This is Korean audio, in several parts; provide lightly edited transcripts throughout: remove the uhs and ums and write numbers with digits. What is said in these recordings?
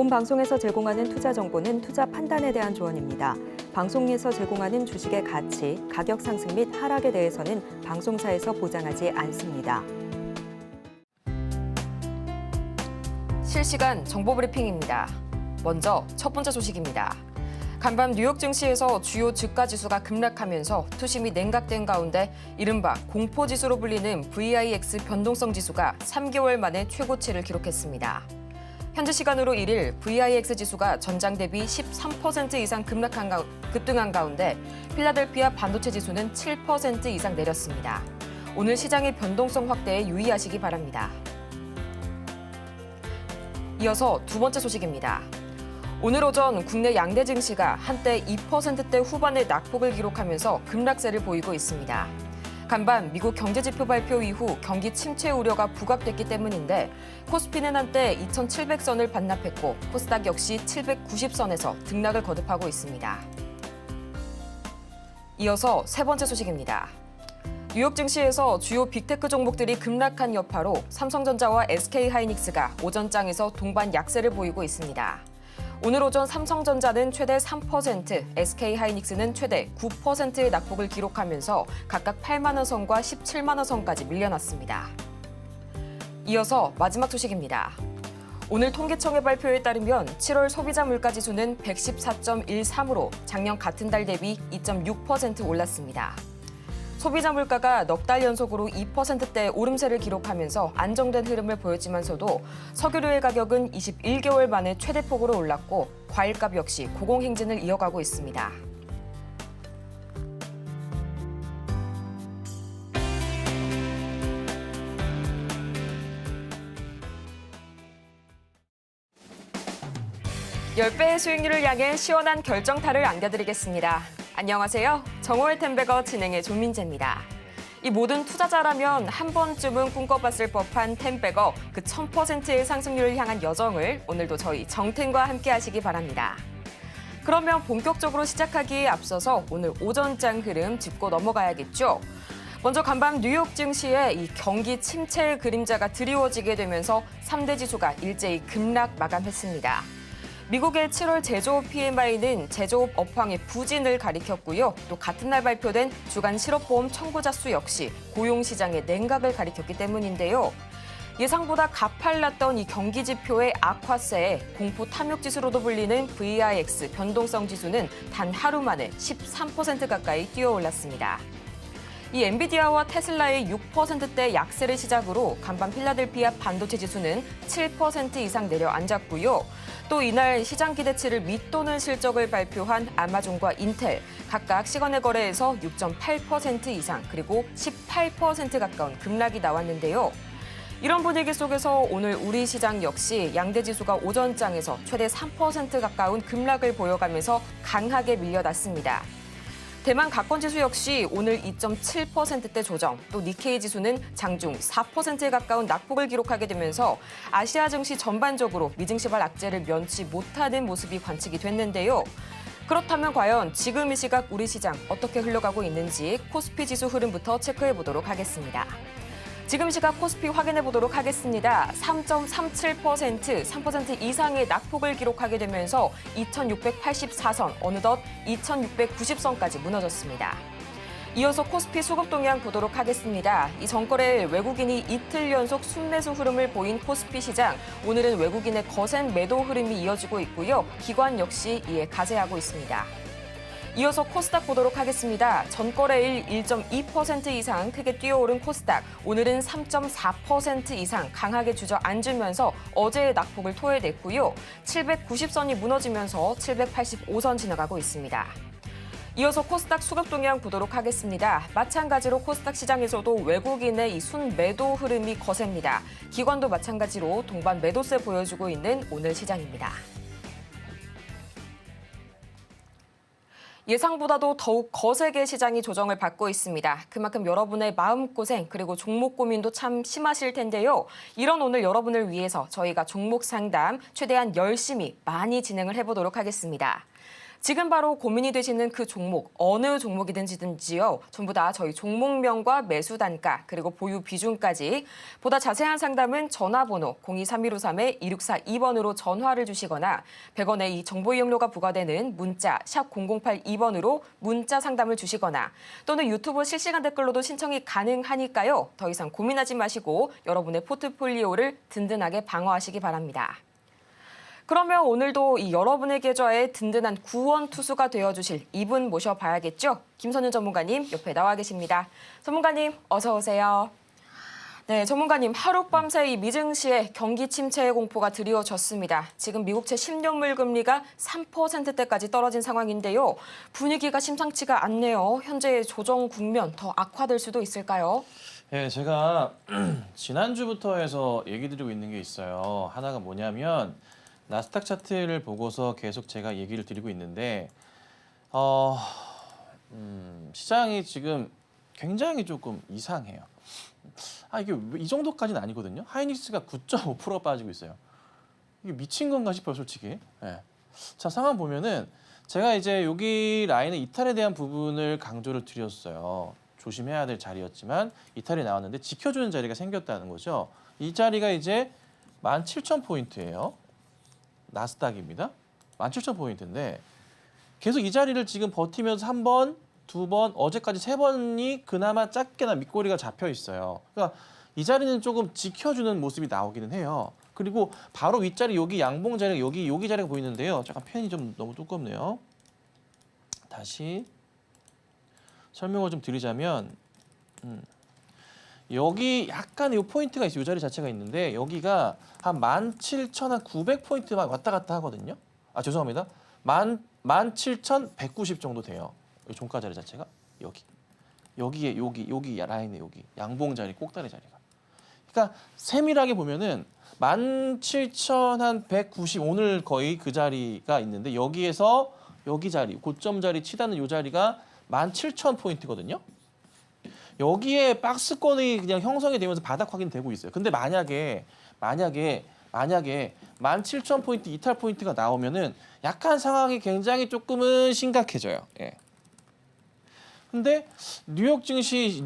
본 방송에서 제공하는 투자 정보는 투자 판단에 대한 조언입니다. 방송에서 제공하는 주식의 가치, 가격 상승 및 하락에 대해서는 방송사에서 보장하지 않습니다. 실시간 정보 브리핑입니다. 먼저 첫 번째 소식입니다. 간밤 뉴욕 증시에서 주요 주가 지수가 급락하면서 투심이 냉각된 가운데 이른바 공포지수로 불리는 VIX 변동성 지수가 3개월 만에 최고치를 기록했습니다. 현지 시간으로 1일 VIX 지수가 전장 대비 13% 이상 급등한 가운데 필라델피아 반도체 지수는 7% 이상 내렸습니다. 오늘 시장의 변동성 확대에 유의하시기 바랍니다. 이어서 두 번째 소식입니다. 오늘 오전 국내 양대 증시가 한때 2%대 후반의 낙폭을 기록하면서 급락세를 보이고 있습니다. 간밤 미국 경제지표 발표 이후 경기 침체 우려가 부각됐기 때문인데 코스피는 한때 2,700선을 반납했고 코스닥 역시 790선에서 등락을 거듭하고 있습니다. 이어서 세 번째 소식입니다. 뉴욕 증시에서 주요 빅테크 종목들이 급락한 여파로 삼성전자와 SK하이닉스가 오전장에서 동반 약세를 보이고 있습니다. 오늘 오전 삼성전자는 최대 3%, SK하이닉스는 최대 9%의 낙폭을 기록하면서 각각 8만 원 선과 17만 원 선까지 밀려났습니다. 이어서 마지막 소식입니다. 오늘 통계청의 발표에 따르면 7월 소비자 물가지수는 114.13으로 작년 같은 달 대비 2.6% 올랐습니다. 소비자 물가가 넉 달 연속으로 2%대 오름세를 기록하면서 안정된 흐름을 보였지만서도 석유류의 가격은 21개월 만에 최대폭으로 올랐고 과일값 역시 고공행진을 이어가고 있습니다. (10배의) 수익률을 향해 시원한 결정타를 안겨드리겠습니다. 안녕하세요. 정오의 템베거 진행의 조민재입니다. 이 모든 투자자라면 한 번쯤은 꿈꿔봤을 법한 템베거 그 1000%의 상승률을 향한 여정을 오늘도 저희 정템과 함께 하시기 바랍니다. 그러면 본격적으로 시작하기에 앞서서 오늘 오전장 흐름 짚고 넘어가야겠죠. 먼저 간밤 뉴욕 증시에 이 경기 침체의 그림자가 드리워지게 되면서 3대 지수가 일제히 급락 마감했습니다. 미국의 7월 제조업 PMI는 제조업 업황의 부진을 가리켰고요. 또 같은 날 발표된 주간 실업보험 청구자 수 역시 고용시장의 냉각을 가리켰기 때문인데요. 예상보다 가팔랐던 이 경기 지표의 악화세에 공포 탐욕 지수로도 불리는 VIX 변동성 지수는 단 하루 만에 13% 가까이 뛰어올랐습니다. 이 엔비디아와 테슬라의 6%대 약세를 시작으로 간밤 필라델피아 반도체 지수는 7% 이상 내려앉았고요. 또 이날 시장 기대치를 밑도는 실적을 발표한 아마존과 인텔, 각각 시간의 거래에서 6.8% 이상 그리고 18% 가까운 급락이 나왔는데요. 이런 분위기 속에서 오늘 우리 시장 역시 양대 지수가 오전장에서 최대 3% 가까운 급락을 보여가면서 강하게 밀려났습니다. 대만 가권지수 역시 오늘 2.7%대 조정, 또 니케이 지수는 장중 4%에 가까운 낙폭을 기록하게 되면서 아시아 증시 전반적으로 미증시발 악재를 면치 못하는 모습이 관측이 됐는데요. 그렇다면 과연 지금 이 시각 우리 시장 어떻게 흘러가고 있는지 코스피 지수 흐름부터 체크해 보도록 하겠습니다. 지금 시각 코스피 확인해 보도록 하겠습니다. 3.37%, 3% 이상의 낙폭을 기록하게 되면서 2,684선, 어느덧 2,690선까지 무너졌습니다. 이어서 코스피 수급 동향 보도록 하겠습니다. 이 전거래일 외국인이 이틀 연속 순매수 흐름을 보인 코스피 시장, 오늘은 외국인의 거센 매도 흐름이 이어지고 있고요. 기관 역시 이에 가세하고 있습니다. 이어서 코스닥 보도록 하겠습니다. 전거래일 1.2% 이상 크게 뛰어오른 코스닥, 오늘은 3.4% 이상 강하게 주저앉으면서 어제의 낙폭을 토해냈고요. 790선이 무너지면서 785선 지나가고 있습니다. 이어서 코스닥 수급 동향 보도록 하겠습니다. 마찬가지로 코스닥 시장에서도 외국인의 이 순매도 흐름이 거셉니다. 기관도 마찬가지로 동반 매도세 보여주고 있는 오늘 시장입니다. 예상보다도 더욱 거세게 시장이 조정을 받고 있습니다. 그만큼 여러분의 마음고생 그리고 종목 고민도 참 심하실 텐데요. 이런 오늘 여러분을 위해서 저희가 종목 상담 최대한 열심히 많이 진행을 해보도록 하겠습니다. 지금 바로 고민이 되시는 그 종목, 어느 종목이든지요. 전부 다 저희 종목명과 매수 단가, 그리고 보유 비중까지 보다 자세한 상담은 전화번호 023153-2642번으로 전화를 주시거나 100원의 이 정보 이용료가 부과되는 문자 샵 0082번으로 문자 상담을 주시거나 또는 유튜브 실시간 댓글로도 신청이 가능하니까요. 더 이상 고민하지 마시고 여러분의 포트폴리오를 든든하게 방어하시기 바랍니다. 그러면 오늘도 이 여러분의 계좌에 든든한 구원 투수가 되어주실 이분 모셔봐야겠죠? 김선윤 전문가님 옆에 나와 계십니다. 전문가님 어서 오세요. 네, 전문가님 하룻밤새 이 미증시에 경기 침체의 공포가 드리워졌습니다. 지금 미국채 10년물 금리가 3%대까지 떨어진 상황인데요. 분위기가 심상치가 않네요. 현재의 조정 국면 더 악화될 수도 있을까요? 예, 제가 지난주부터 해서 얘기 드리고 있는 게 있어요. 하나가 뭐냐면 나스닥 차트를 보고서 계속 제가 얘기를 드리고 있는데 시장이 지금 굉장히 조금 이상해요. 이게 이 정도까지는 아니거든요. 하이닉스가 9.5%가 빠지고 있어요. 이게 미친 건가 싶어요, 솔직히. 예. 자, 상황 보면은 제가 이제 여기 라인의 이탈에 대한 부분을 강조를 드렸어요. 조심해야 될 자리였지만 이탈이 나왔는데 지켜주는 자리가 생겼다는 거죠. 이 자리가 이제 17,000포인트예요. 나스닥입니다. 17,000포인트인데 계속 이 자리를 지금 버티면서 한 번, 두 번, 어제까지 세 번이 그나마 작게나 밑꼬리가 잡혀 있어요. 그러니까 이 자리는 조금 지켜주는 모습이 나오기는 해요. 그리고 바로 윗자리 여기 양봉 자리가 여기 자리가 보이는데요. 잠깐 펜이 좀 너무 두껍네요. 다시 설명을 좀 드리자면 여기 약간 이 포인트가 있어요. 이 자리 자체가 있는데 여기가 한 17,900포인트만 왔다 갔다 하거든요. 죄송합니다. 17,190 정도 돼요. 이 종가 자리 자체가 여기에 여기 라인에 여기 양봉 자리 꼭다리 자리가. 그러니까 세밀하게 보면은 17,190 오늘 거의 그 자리가 있는데 여기에서 여기 자리 고점 자리 치닫는 이 자리가 17,000포인트거든요. 여기에 박스권이 그냥 형성이 되면서 바닥 확인되고 있어요. 근데 만약에 17,000포인트 이탈 포인트가 나오면은 약간 상황이 굉장히 조금은 심각해져요. 예. 근데 미국 증시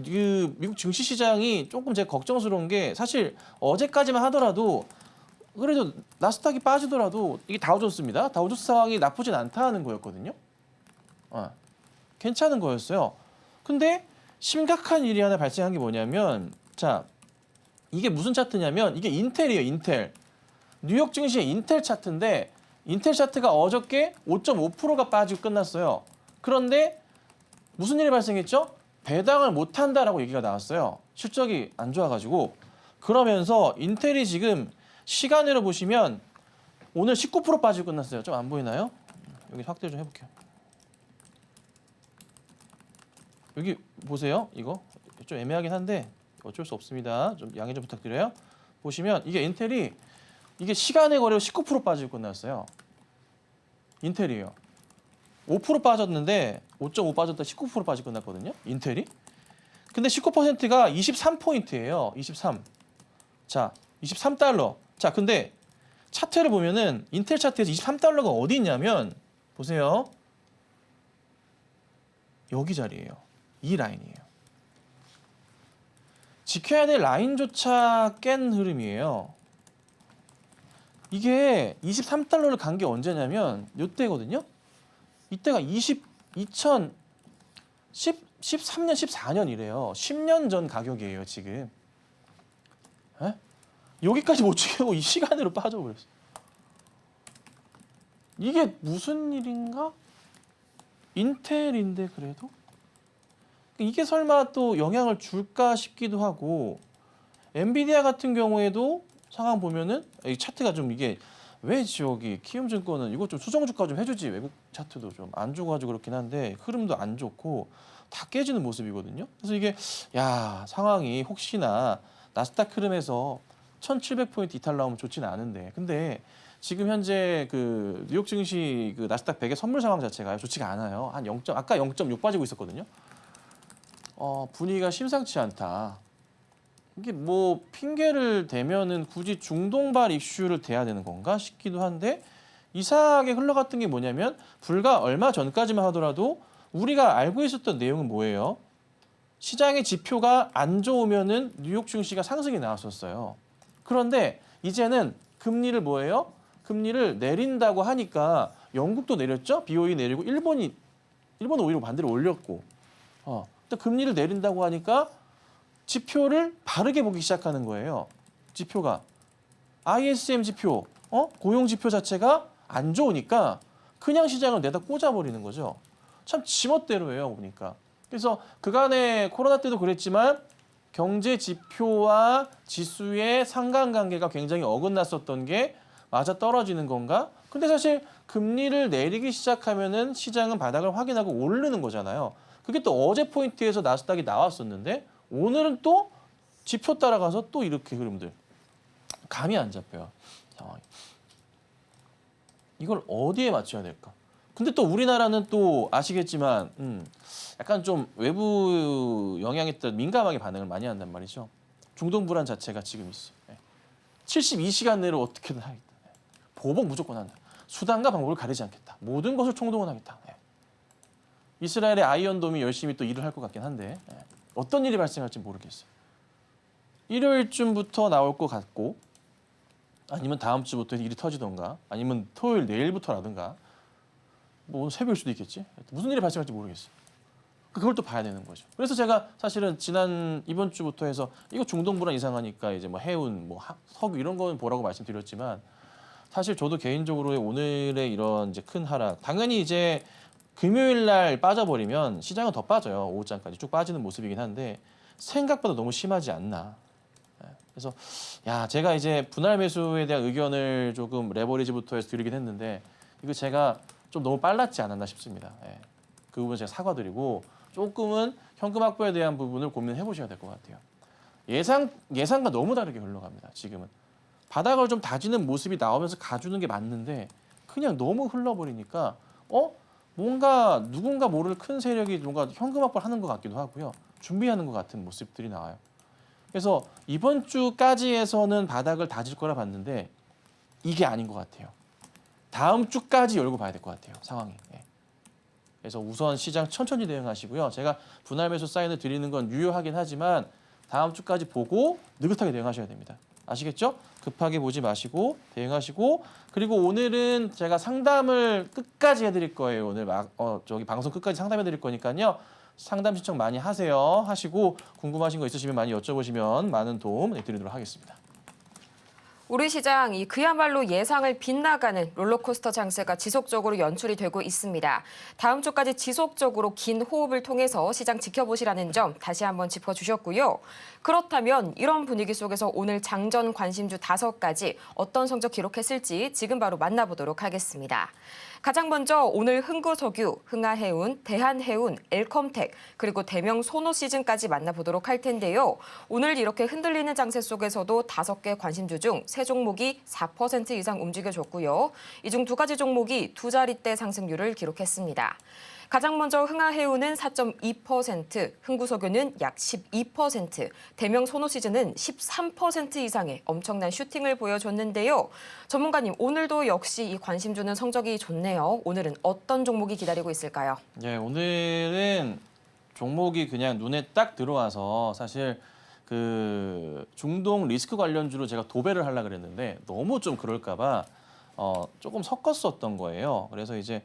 시장이 조금 제가 걱정스러운 게 사실 어제까지만 하더라도 그래도 나스닥이 빠지더라도 이게 다우존스입니다. 다우존스 상황이 나쁘진 않다는 거였거든요. 괜찮은 거였어요. 근데 심각한 일이 하나 발생한 게 뭐냐면 자 이게 무슨 차트냐면 이게 인텔이에요. 인텔. 뉴욕 증시의 인텔 차트인데 인텔 차트가 어저께 5.5%가 빠지고 끝났어요. 그런데 무슨 일이 발생했죠? 배당을 못한다라고 얘기가 나왔어요. 실적이 안 좋아가지고. 그러면서 인텔이 지금 시간으로 보시면 오늘 19% 빠지고 끝났어요. 좀 안 보이나요? 여기 확대 좀 해볼게요. 여기 보세요. 이거 좀 애매하긴 한데 어쩔 수 없습니다. 좀 양해 좀 부탁드려요. 보시면 이게 인텔이 이게 시간의 거래로 19% 빠지고 끝났어요. 인텔이에요. 5% 빠졌는데 5.5 빠졌다 19% 빠지고 끝났거든요. 인텔이. 근데 19%가 23포인트예요. 23. 자, 23달러. 자, 근데 차트를 보면은 인텔 차트에서 23달러가 어디 있냐면 보세요. 여기 자리예요. 이 라인이에요. 지켜야 될 라인조차 깬 흐름이에요. 이게 23달러를 간 게 언제냐면 이때거든요. 이때가 2013년, 14년이래요. 10년 전 가격이에요, 지금. 에? 여기까지 못 지키고 이 시간으로 빠져버렸어. 이게 무슨 일인가? 인텔인데 그래도? 이게 설마 또 영향을 줄까 싶기도 하고 엔비디아 같은 경우에도 상황 보면은 이 차트가 좀 이게 왜 저기 키움증권은 이거 좀 수정주가 좀 해주지 외국 차트도 좀 안 좋아가지고 그렇긴 한데 흐름도 안 좋고 다 깨지는 모습이거든요. 그래서 이게 상황이 혹시나 나스닥 흐름에서 1,700포인트 이탈 나오면 좋지는 않은데 근데 지금 현재 그 뉴욕 증시 그 나스닥 100의 선물 상황 자체가 좋지가 않아요. 한 0. 아까 0.6 빠지고 있었거든요. 분위기가 심상치 않다. 이게 뭐 핑계를 대면은 굳이 중동발 이슈를 대야 되는 건가 싶기도 한데 이상하게 흘러갔던 게 뭐냐면 불과 얼마 전까지만 하더라도 우리가 알고 있었던 내용은 뭐예요? 시장의 지표가 안 좋으면은 뉴욕 증시가 상승이 나왔었어요. 그런데 이제는 금리를 뭐예요? 금리를 내린다고 하니까 영국도 내렸죠? BOE 내리고 일본은 오히려 반대로 올렸고. 또 금리를 내린다고 하니까 지표를 바르게 보기 시작하는 거예요. 지표가. ISM 지표, 고용 지표 자체가 안 좋으니까 그냥 시장을 내다 꽂아버리는 거죠. 참 지멋대로예요, 보니까. 그래서 그간의 코로나 때도 그랬지만 경제 지표와 지수의 상관관계가 굉장히 어긋났었던 게 맞아 떨어지는 건가? 근데 사실 금리를 내리기 시작하면은 시장은 바닥을 확인하고 오르는 거잖아요. 그게 또 어제 포인트에서 나스닥이 나왔었는데 오늘은 또 지표 따라가서 또 이렇게 흐름들. 감이 안 잡혀요. 상황이. 이걸 어디에 맞춰야 될까? 근데 또 우리나라는 또 아시겠지만 약간 좀 외부 영향에 따라 민감하게 반응을 많이 한단 말이죠. 중동 불안 자체가 지금 있어. 72시간 내로 어떻게든 하겠다. 보복 무조건 한다. 수단과 방법을 가리지 않겠다. 모든 것을 총동원하겠다. 이스라엘의 아이언돔이 열심히 또 일을 할 것 같긴 한데 어떤 일이 발생할지 모르겠어요. 일요일쯤부터 나올 것 같고 아니면 다음 주부터 일이 터지던가 아니면 토요일 내일부터라든가 뭐 오늘 새벽일 수도 있겠지. 무슨 일이 발생할지 모르겠어요. 그걸 또 봐야 되는 거죠. 그래서 제가 사실은 이번 주부터 해서 이거 중동 불안 이상하니까 이제 뭐 해운, 뭐 석유 이런 거는 보라고 말씀드렸지만 사실 저도 개인적으로 오늘의 이런 이제 큰 하락 당연히 이제 금요일 날 빠져버리면 시장은 더 빠져요. 오후장까지 쭉 빠지는 모습이긴 한데 생각보다 너무 심하지 않나. 그래서 제가 이제 분할 매수에 대한 의견을 조금 레버리지부터 해서 드리긴 했는데 이거 제가 좀 너무 빨랐지 않았나 싶습니다. 그 부분 제가 사과드리고 조금은 현금 확보에 대한 부분을 고민해 보셔야 될 것 같아요. 예상과 너무 다르게 흘러갑니다. 지금은 바닥을 좀 다지는 모습이 나오면서 가주는 게 맞는데 그냥 너무 흘러버리니까 뭔가 누군가 모를 큰 세력이 뭔가 현금 확보를 하는 것 같기도 하고요. 준비하는 것 같은 모습들이 나와요. 그래서 이번 주까지에서는 바닥을 다질 거라 봤는데 이게 아닌 것 같아요. 다음 주까지 열고 봐야 될 것 같아요. 상황이. 그래서 우선 시장 천천히 대응하시고요. 제가 분할 매수 사인을 드리는 건 유효하긴 하지만 다음 주까지 보고 느긋하게 대응하셔야 됩니다. 아시겠죠? 급하게 보지 마시고 대응하시고 그리고 오늘은 제가 상담을 끝까지 해드릴 거예요. 오늘 방송 끝까지 상담해 드릴 거니까요. 상담 신청 많이 하시고 궁금하신 거 있으시면 많이 여쭤보시면 많은 도움 드리도록 하겠습니다. 우리 시장 그야말로 예상을 빗나가는 롤러코스터 장세가 지속적으로 연출이 되고 있습니다. 다음 주까지 지속적으로 긴 호흡을 통해서 시장 지켜보시라는 점 다시 한번 짚어주셨고요. 그렇다면 이런 분위기 속에서 오늘 장전 관심주 5가지 어떤 성적 기록했을지 지금 바로 만나보도록 하겠습니다. 가장 먼저 오늘 흥구석유, 흥하해운, 대한해운, 엘컴텍 그리고 대명 소노시즌까지 만나보도록 할 텐데요. 오늘 이렇게 흔들리는 장세 속에서도 5개 관심주 중 3종목이 4% 이상 움직여줬고요. 이 중 2가지 종목이 2자릿대 상승률을 기록했습니다. 가장 먼저 흥하해운은 4.2%, 흥구석유는 약 12%, 대명 소노시즌은 13% 이상의 엄청난 슈팅을 보여줬는데요. 전문가님, 오늘도 역시 이 관심주는 성적이 좋네요. 오늘은 어떤 종목이 기다리고 있을까요? 오늘은 종목이 그냥 눈에 딱 들어와서 사실 그 중동 리스크 관련주로 제가 도배를 하려고 그랬는데 너무 좀 그럴까 봐 조금 섞었었던 거예요. 그래서 이제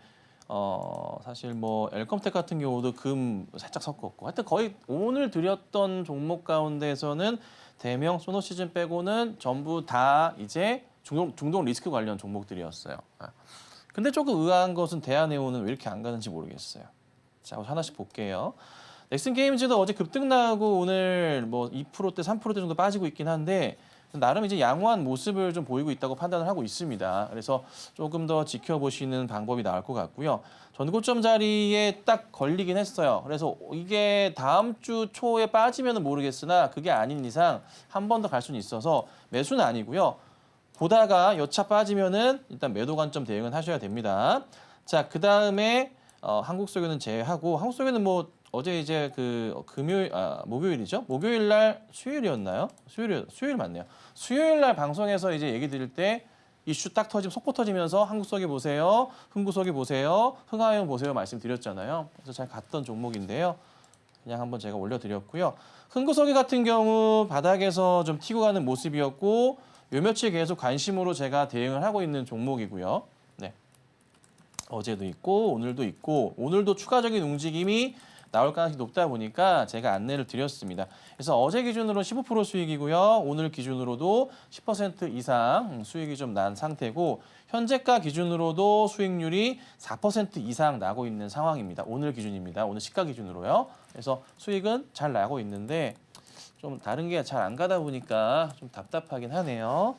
사실 뭐 엘컴텍 같은 경우도 금 살짝 섞었고 하여튼 거의 오늘 드렸던 종목 가운데서는 대명 소노시즌 빼고는 전부 다 이제 중동 리스크 관련 종목들이었어요. 근데 조금 의아한 것은 대한해운은 왜 이렇게 안 가는지 모르겠어요. 자, 하나씩 볼게요. 넥슨게임즈도 어제 급등 나고 오늘 뭐 2%대, 3%대 정도 빠지고 있긴 한데 나름 이제 양호한 모습을 좀 보이고 있다고 판단을 하고 있습니다. 그래서 조금 더 지켜보시는 방법이 나을 것 같고요. 전고점 자리에 딱 걸리긴 했어요. 그래서 이게 다음 주 초에 빠지면 모르겠으나 그게 아닌 이상 한 번 더 갈 수는 있어서 매수는 아니고요. 보다가 여차 빠지면은 일단 매도 관점 대응은 하셔야 됩니다. 자, 그 다음에 한국석유는 제외하고 한국석유는 뭐 어제 이제 그 목요일이죠? 목요일 날 수요일이었나요? 수요일 맞네요. 수요일 날 방송에서 이제 얘기 드릴 때 이슈 딱 터지면 속보 터지면서 한국석유 보세요, 흥구석유 보세요, 흥하해운 보세요 말씀드렸잖아요. 그래서 잘 갔던 종목인데요. 그냥 한번 제가 올려드렸고요. 흥구석유 같은 경우 바닥에서 좀 튀고 가는 모습이었고 요 며칠 계속 관심으로 제가 대응을 하고 있는 종목이고요. 네. 어제도 있고 오늘도 있고 오늘도 추가적인 움직임이 나올 가능성이 높다 보니까 제가 안내를 드렸습니다. 그래서 어제 기준으로 15% 수익이고요. 오늘 기준으로도 10% 이상 수익이 좀 난 상태고 현재가 기준으로도 수익률이 4% 이상 나고 있는 상황입니다. 오늘 기준입니다. 오늘 시가 기준으로요. 그래서 수익은 잘 나고 있는데 좀 다른 게 잘 안 가다 보니까 좀 답답하긴 하네요.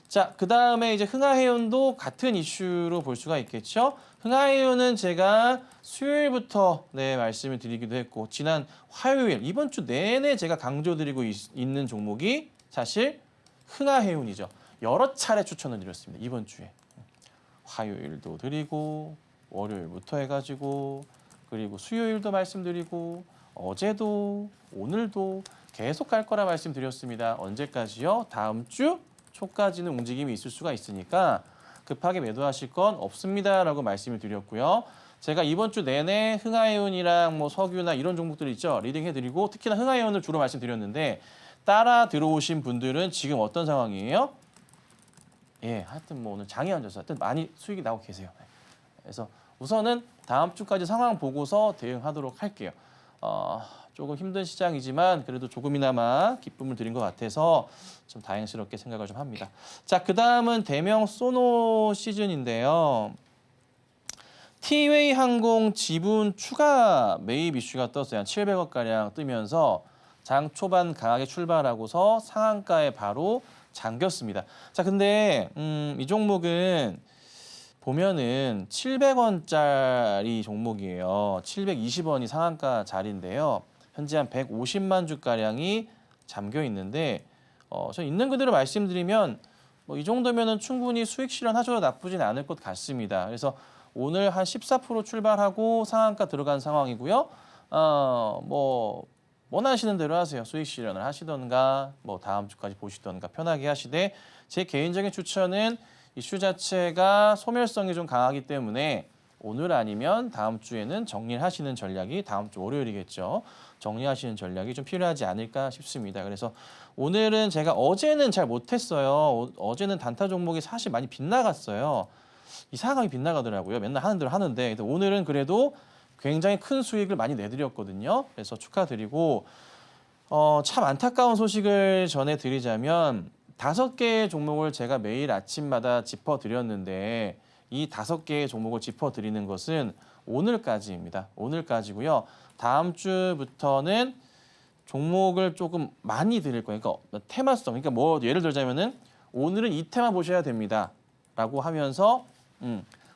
자, 그다음에 이제 흥하해운도 같은 이슈로 볼 수가 있겠죠. 흥하해운은 제가 수요일부터 말씀을 드리기도 했고 지난 화요일 이번 주 내내 제가 강조드리고 있는 종목이 사실 흥하해운이죠. 여러 차례 추천을 드렸습니다. 이번 주에. 화요일도 드리고 월요일부터 해가지고 그리고 수요일도 말씀드리고 어제도 오늘도 계속 갈 거라 말씀드렸습니다. 언제까지요? 다음 주 초까지는 움직임이 있을 수가 있으니까 급하게 매도하실 건 없습니다라고 말씀을 드렸고요. 제가 이번 주 내내 흥하해운이랑 뭐 석유나 이런 종목들 있죠. 리딩해드리고 특히나 흥하해운을 주로 말씀드렸는데 따라 들어오신 분들은 지금 어떤 상황이에요? 예, 하여튼 뭐 오늘 장이 앉아서 하여튼 많이 수익이 나고 계세요. 그래서 우선은 다음 주까지 상황 보고서 대응하도록 할게요. 조금 힘든 시장이지만 그래도 조금이나마 기쁨을 드린 것 같아서 좀 다행스럽게 생각을 좀 합니다. 자, 그 다음은 대명 소노 시즌인데요. 티웨이 항공 지분 추가 매입 이슈가 떴어요. 한 700억가량 뜨면서 장 초반 강하게 출발하고서 상한가에 바로 잠겼습니다. 자, 근데 이 종목은 보면은 700원짜리 종목이에요. 720원이 상한가 자리인데요. 현재 한 150만 주가량이 잠겨 있는데 저 있는 그대로 말씀드리면 뭐 이 정도면은 충분히 수익 실현하셔도 나쁘진 않을 것 같습니다. 그래서 오늘 한 14% 출발하고 상한가 들어간 상황이고요. 뭐 원하시는 대로 하세요. 수익 실현을 하시던가 뭐 다음 주까지 보시던가 편하게 하시되 제 개인적인 추천은 이슈 자체가 소멸성이 좀 강하기 때문에 오늘 아니면 다음 주에는 정리를 하시는 전략이 다음 주 월요일이겠죠. 정리하시는 전략이 좀 필요하지 않을까 싶습니다. 그래서 오늘은 제가 어제는 잘 못했어요. 어제는 단타 종목이 사실 많이 빗나갔어요. 이상하게 빗나가더라고요. 맨날 하는 대로 하는데 오늘은 그래도 굉장히 큰 수익을 많이 내드렸거든요. 그래서 축하드리고 참 안타까운 소식을 전해드리자면 5개의 종목을 제가 매일 아침마다 짚어드렸는데 이 5개의 종목을 짚어드리는 것은 오늘까지입니다. 오늘까지고요. 다음 주부터는 종목을 조금 많이 드릴 거예요. 그러니까 테마성. 그러니까 뭐 예를 들자면은 오늘은 이 테마 보셔야 됩니다.라고 하면서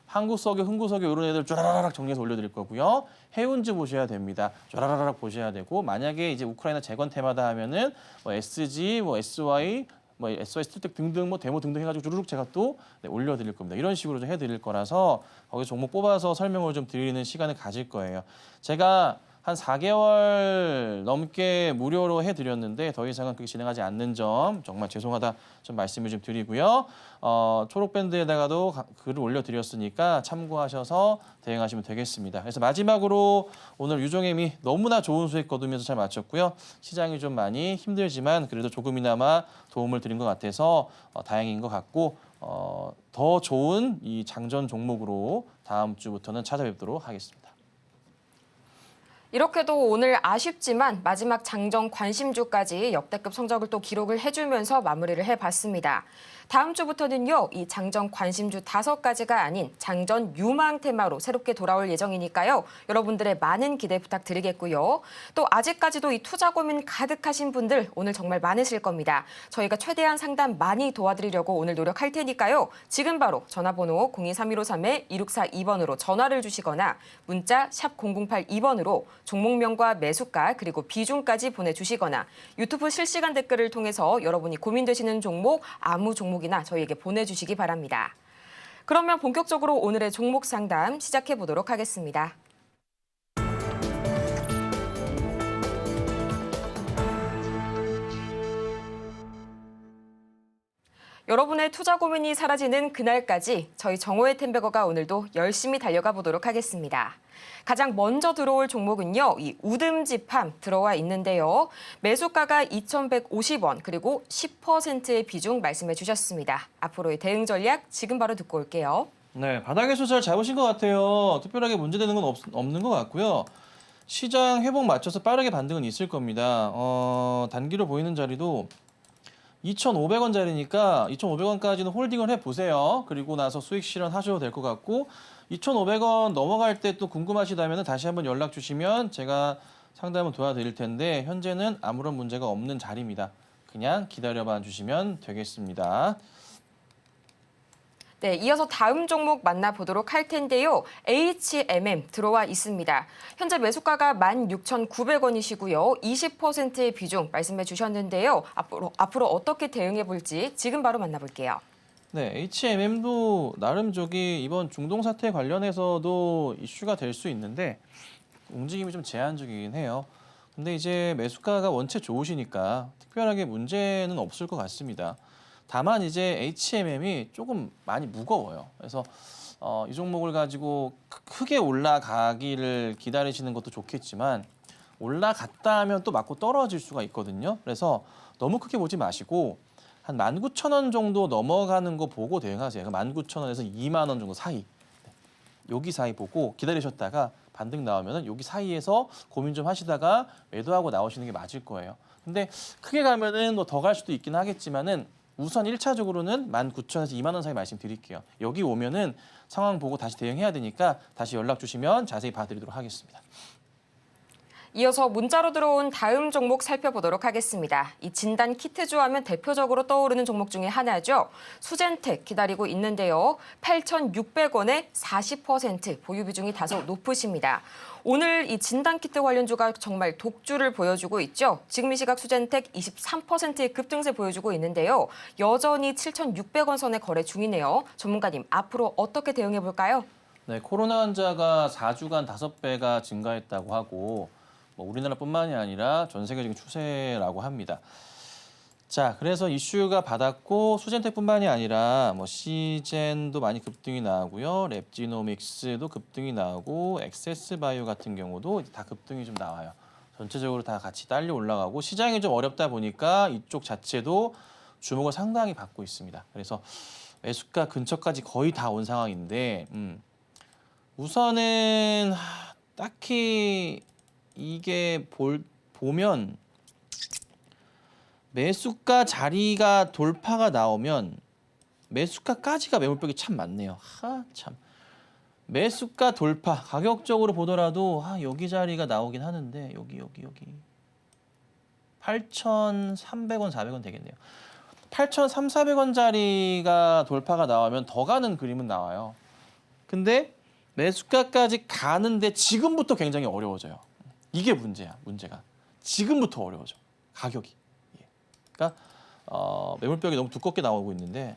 한국석유, 흥구석유 이런 애들 쫘라라락 정리해서 올려드릴 거고요. 해운즈 보셔야 됩니다. 쫘라라락 보셔야 되고 만약에 이제 우크라이나 재건 테마다 하면은 뭐 SG, 뭐 SY, 뭐 SY 스틸텍 등등 뭐 데모 등등 해가지고 주르륵 제가 또 올려드릴 겁니다. 이런 식으로 좀 해드릴 거라서 거기 종목 뽑아서 설명을 좀 드리는 시간을 가질 거예요. 제가 한 4개월 넘게 무료로 해드렸는데 더 이상은 그렇게 진행하지 않는 점 정말 죄송하다 좀 말씀을 좀 드리고요. 초록밴드에다가도 글을 올려드렸으니까 참고하셔서 대응하시면 되겠습니다. 그래서 마지막으로 오늘 유종엠이 너무나 좋은 수익 거두면서 잘 마쳤고요. 시장이 좀 많이 힘들지만 그래도 조금이나마 도움을 드린 것 같아서 다행인 것 같고 더 좋은 이 장전 종목으로 다음 주부터는 찾아뵙도록 하겠습니다. 이렇게도 오늘 아쉽지만 마지막 장정 관심주까지 역대급 성적을 또 기록을 해주면서 마무리를 해봤습니다. 다음 주부터는요, 이 장정 관심주 5가지가 아닌 장전 유망 테마로 새롭게 돌아올 예정이니까요. 여러분들의 많은 기대 부탁드리겠고요. 또 아직까지도 이 투자 고민 가득하신 분들 오늘 정말 많으실 겁니다. 저희가 최대한 상담 많이 도와드리려고 오늘 노력할 테니까요. 지금 바로 전화번호 023153-2642번으로 전화를 주시거나 문자 샵 0082번으로 종목명과 매수가 그리고 비중까지 보내주시거나 유튜브 실시간 댓글을 통해서 여러분이 고민되시는 종목 아무 종목이나 저희에게 보내주시기 바랍니다. 그러면 본격적으로 오늘의 종목 상담 시작해 보도록 하겠습니다. 여러분의 투자 고민이 사라지는 그날까지 저희 정호의 텐베거가 오늘도 열심히 달려가 보도록 하겠습니다. 가장 먼저 들어올 종목은요, 이 우듬지팜 들어와 있는데요. 매수가가 2,150원 그리고 10%의 비중 말씀해 주셨습니다. 앞으로의 대응 전략 지금 바로 듣고 올게요. 네, 바닥에서 잘 잡으신 것 같아요. 특별하게 문제되는 건 없는 것 같고요. 시장 회복 맞춰서 빠르게 반등은 있을 겁니다. 단기로 보이는 자리도 2,500원짜리니까 2,500원까지는 홀딩을 해보세요. 그리고 나서 수익 실현하셔도 될 것 같고 2,500원 넘어갈 때 또 궁금하시다면 다시 한번 연락 주시면 제가 상담을 도와드릴 텐데 현재는 아무런 문제가 없는 자리입니다. 그냥 기다려봐 주시면 되겠습니다. 네, 이어서 다음 종목 만나보도록 할 텐데요. HMM 들어와 있습니다. 현재 매수가가 16,900원이시고요. 20%의 비중 말씀해 주셨는데요. 앞으로 어떻게 대응해 볼지 지금 바로 만나볼게요. 네, HMM도 나름 이번 중동 사태 관련해서도 이슈가 될 수 있는데 움직임이 좀 제한적이긴 해요. 근데 이제 매수가가 원체 좋으시니까 특별하게 문제는 없을 것 같습니다. 다만 이제 HMM이 조금 많이 무거워요. 그래서 이 종목을 가지고 크게 올라가기를 기다리시는 것도 좋겠지만 올라갔다 하면 또 맞고 떨어질 수가 있거든요. 그래서 너무 크게 보지 마시고 한 19,000원 정도 넘어가는 거 보고 대응하세요. 19,000원에서 2만 원 정도 사이. 여기 사이 보고 기다리셨다가 반등 나오면은 여기 사이에서 고민 좀 하시다가 매도하고 나오시는 게 맞을 거예요. 근데 크게 가면은 뭐 더 갈 수도 있긴 하겠지만은 우선 1차적으로는 19,000원에서 2만 원 사이 말씀드릴게요. 여기 오면은 상황 보고 다시 대응해야 되니까 다시 연락 주시면 자세히 봐드리도록 하겠습니다. 이어서 문자로 들어온 다음 종목 살펴보도록 하겠습니다. 이 진단 키트주 하면 대표적으로 떠오르는 종목 중에 하나죠. 수젠텍 기다리고 있는데요. 8,600원에 40% 보유 비중이 다소 높으십니다. 오늘 이 진단 키트 관련주가 정말 독주를 보여주고 있죠. 지금 이 시각 수젠텍 23%의 급등세 보여주고 있는데요. 여전히 7,600원 선에 거래 중이네요. 전문가님, 앞으로 어떻게 대응해 볼까요? 네, 코로나 환자가 4주간 5배가 증가했다고 하고 뭐 우리나라뿐만이 아니라 전 세계적인 추세라고 합니다. 자, 그래서 이슈가 받았고 수젠텍뿐만이 아니라 뭐 시젠도 많이 급등이 나오고요, 랩지노믹스도 급등이 나오고, 엑세스바이오 같은 경우도 다 급등이 좀 나와요. 전체적으로 다 같이 딸려 올라가고 시장이 좀 어렵다 보니까 이쪽 자체도 주목을 상당히 받고 있습니다. 그래서 매수가 근처까지 거의 다 온 상황인데 우선은 딱히 이게 보면 매수가 자리가 돌파가 나오면 매수가까지가 매물벽이 참 많네요. 참. 매수가 돌파 가격적으로 보더라도 여기 자리가 나오긴 하는데 여기 8,300원, 400원 되겠네요. 8,300, 400원 자리가 돌파가 나오면 더 가는 그림은 나와요. 근데 매수가까지 가는데 지금부터 굉장히 어려워져요. 이게 문제가. 지금부터 어려워져. 가격이. 그러니까 매물벽이 너무 두껍게 나오고 있는데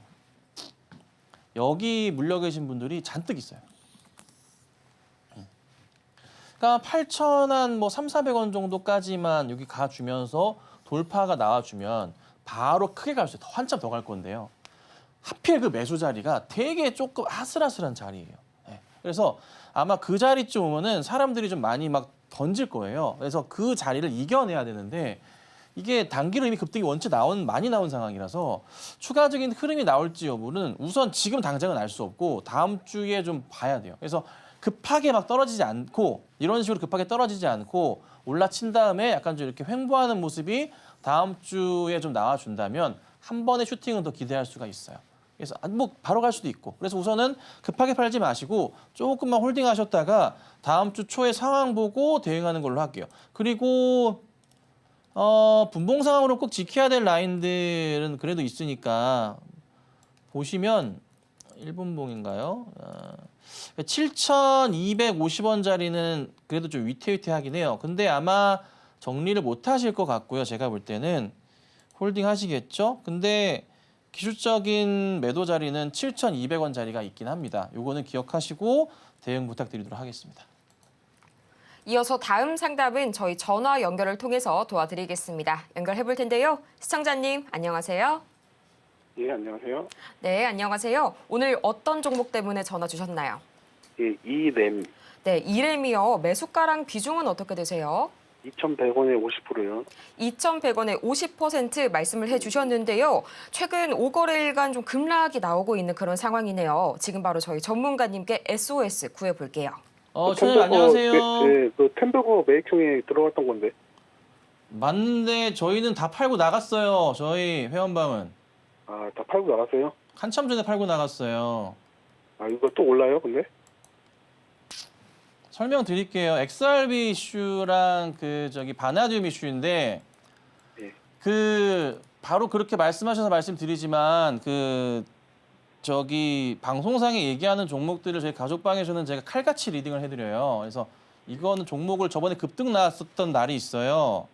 여기 물려 계신 분들이 잔뜩 있어요. 그러니까 8,300원 정도까지만 여기 가주면서 돌파가 나와주면 바로 크게 갈 수 있어요. 한참 더 갈 건데요. 하필 그 매수 자리가 되게 조금 아슬아슬한 자리예요. 그래서 아마 그 자리쯤 오면은 사람들이 좀 많이 막 던질 거예요. 그래서 그 자리를 이겨내야 되는데 이게 단기로 이미 급등이 원체 많이 나온 상황이라서 추가적인 흐름이 나올지 여부는 우선 지금 당장은 알 수 없고 다음 주에 좀 봐야 돼요. 그래서 급하게 막 떨어지지 않고 이런 식으로 급하게 떨어지지 않고 올라친 다음에 약간 좀 이렇게 횡보하는 모습이 다음 주에 좀 나와준다면 한 번의 슈팅은 더 기대할 수가 있어요. 그래서 뭐 바로 갈 수도 있고 그래서 우선은 급하게 팔지 마시고 조금만 홀딩하셨다가 다음 주 초에 상황 보고 대응하는 걸로 할게요. 그리고 분봉 상황으로 꼭 지켜야 될 라인들은 그래도 있으니까 보시면 1분봉인가요? 7,250원짜리는 그래도 좀 위태위태하긴 해요. 근데 아마 정리를 못 하실 것 같고요. 제가 볼 때는 홀딩 하시겠죠? 근데 기술적인 매도 자리는 7,200원 자리가 있긴 합니다. 요거는 기억하시고 대응 부탁드리도록 하겠습니다. 이어서 다음 상담은 저희 전화 연결을 통해서 도와드리겠습니다. 연결해 볼 텐데요. 시청자님, 안녕하세요. 예, 안녕하세요. 네, 안녕하세요. 오늘 어떤 종목 때문에 전화 주셨나요? 예, 이램 네, 이램이요. 매수가랑 비중은 어떻게 되세요? 2,100원에 50%요. 2,100원에 50% 말씀을 해주셨는데요. 최근 5거래일간 좀 급락이 나오고 있는 그런 상황이네요. 지금 바로 저희 전문가님께 SOS 구해볼게요. 최장님 안녕하세요. 그 템버거 매입형에 들어갔던 건데. 맞는데 저희는 다 팔고 나갔어요. 저희 회원방은. 아, 다 팔고 나갔어요? 한참 전에 팔고 나갔어요. 아, 이거 또 올라요, 근데? 설명드릴게요. XRB 이슈랑 바나듐 이슈인데 예. 바로 그렇게 말씀하셔서 말씀드리지만 방송상에 얘기하는 종목들을 저희 가족방에서는 제가 칼같이 리딩을 해드려요. 그래서 이거는 종목을 저번에 급등 나왔었던 날이 있어요.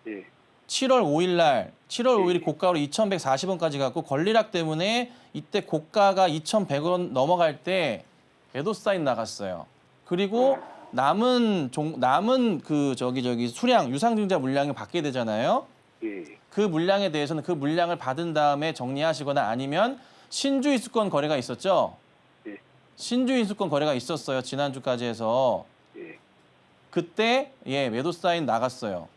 예. 7월 5일이 고가로 2,140원까지 갔고 권리락 때문에 이때 고가가 2,100원 넘어갈 때 매도 사인 나갔어요. 그리고 남은 수량 유상증자 물량을 받게 되잖아요. 예. 그 물량에 대해서는 그 물량을 받은 다음에 정리하시거나 아니면 신주 인수권 거래가 있었죠. 예. 신주 인수권 거래가 있었어요. 지난주까지 해서. 예. 그때 매도 사인 나갔어요.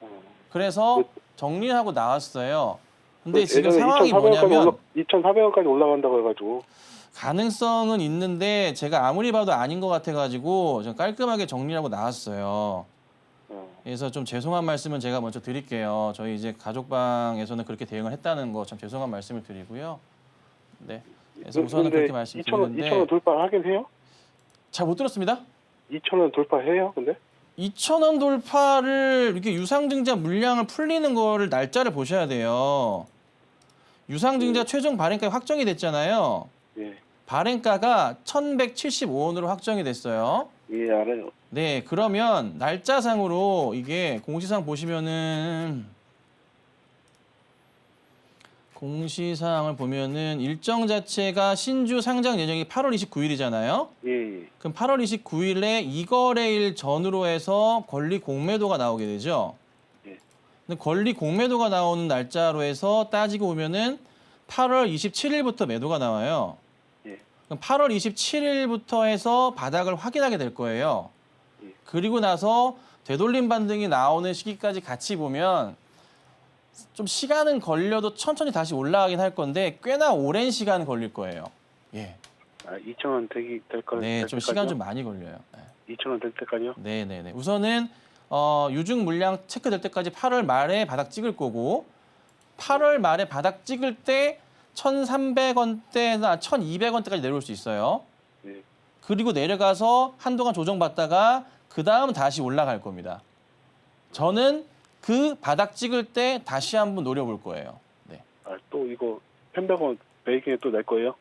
어. 그래서 정리하고 나왔어요. 근데 그 지금 예전에 상황이 2,400원까지 뭐냐면 2,400원까지 올라간다고 해가지고. 가능성은 있는데 제가 아무리 봐도 아닌 것 같아가지고 좀 깔끔하게 정리하고 나왔어요. 그래서 좀 죄송한 말씀은 제가 먼저 드릴게요. 저희 이제 가족방에서는 그렇게 대응을 했다는 거 참 죄송한 말씀을 드리고요. 네. 그래서 우선은 그렇게 말씀드리는데 2,000원 돌파하긴 해요? 잘 못 들었습니다. 2,000원 돌파해요, 근데? 2,000원 돌파를 이렇게 유상증자 물량을 풀리는 거를 날짜를 보셔야 돼요. 유상증자 최종 발행가가 확정이 됐잖아요. 예. 발행가가 1,175원으로 확정이 됐어요. 예, 알아요. 네, 그러면 날짜상으로 이게 공시상 보시면은 공시사항을 보면은 일정 자체가 신주 상장 예정이 8월 29일이잖아요. 예. 그럼 8월 29일에 이거래일 전후로 해서 권리 공매도가 나오게 되죠. 예. 근데 권리 공매도가 나오는 날짜로 해서 따지고 보면은 8월 27일부터 매도가 나와요. 예. 그럼 8월 27일부터 해서 바닥을 확인하게 될 거예요. 예. 그리고 나서 되돌림 반등이 나오는 시기까지 같이 보면 좀 시간은 걸려도 천천히 다시 올라가긴 할 건데 꽤나 오랜 시간 걸릴 거예요. 예. 아, 2,000원 될까? 네, 좀 시간 좀 많이 걸려요. 네. 2,000원 될 때까지요? 네. 우선은 유증 물량 체크될 때까지 8월 말에 바닥 찍을 거고 8월 말에 바닥 찍을 때 1,300원대나 1,200원대까지 내려올 수 있어요. 네. 그리고 내려가서 한동안 조정받다가 그 다음 다시 올라갈 겁니다. 저는 그 바닥 찍을 때 다시 한번 노려볼 거예요. 네. 아, 또 이거 펜백원 매입에 또 낼 거예요?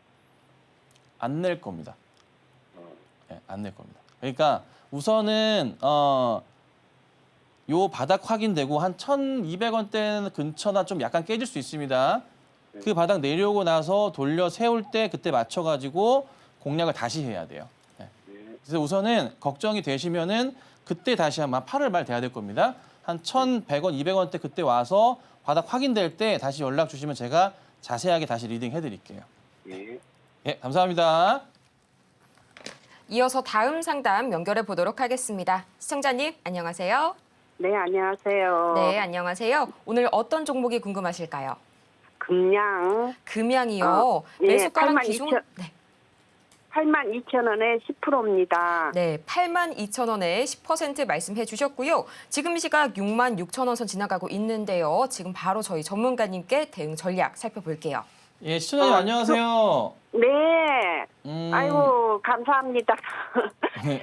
안 낼 겁니다. 네, 안 낼 겁니다. 그러니까 우선은 요 바닥 확인되고 한 1,200원대 근처나 좀 약간 깨질 수 있습니다. 그 바닥 내려오고 나서 돌려 세울 때 그때 맞춰가지고 공략을 다시 해야 돼요. 네. 그래서 우선은 걱정이 되시면은 그때 다시 한번 8월 말 돼야 될 겁니다. 한 1,100원, 200원대 그때 와서 바닥 확인될 때 다시 연락 주시면 제가 자세하게 다시 리딩 해드릴게요. 예. 네, 감사합니다. 이어서 다음 상담 연결해 보도록 하겠습니다. 시청자님, 안녕하세요. 네, 안녕하세요. 네, 안녕하세요. 오늘 어떤 종목이 궁금하실까요? 금양 금양이요. 예, 매수가랑 82,000 비중? 네. 82,000원에 10%입니다. 네, 82,000원에 10% 말씀해 주셨고요. 지금 시각 66,000원 선 지나가고 있는데요. 지금 바로 저희 전문가님께 대응 전략 살펴볼게요. 예, 시청자님 안녕하세요. 네. 아이고, 감사합니다.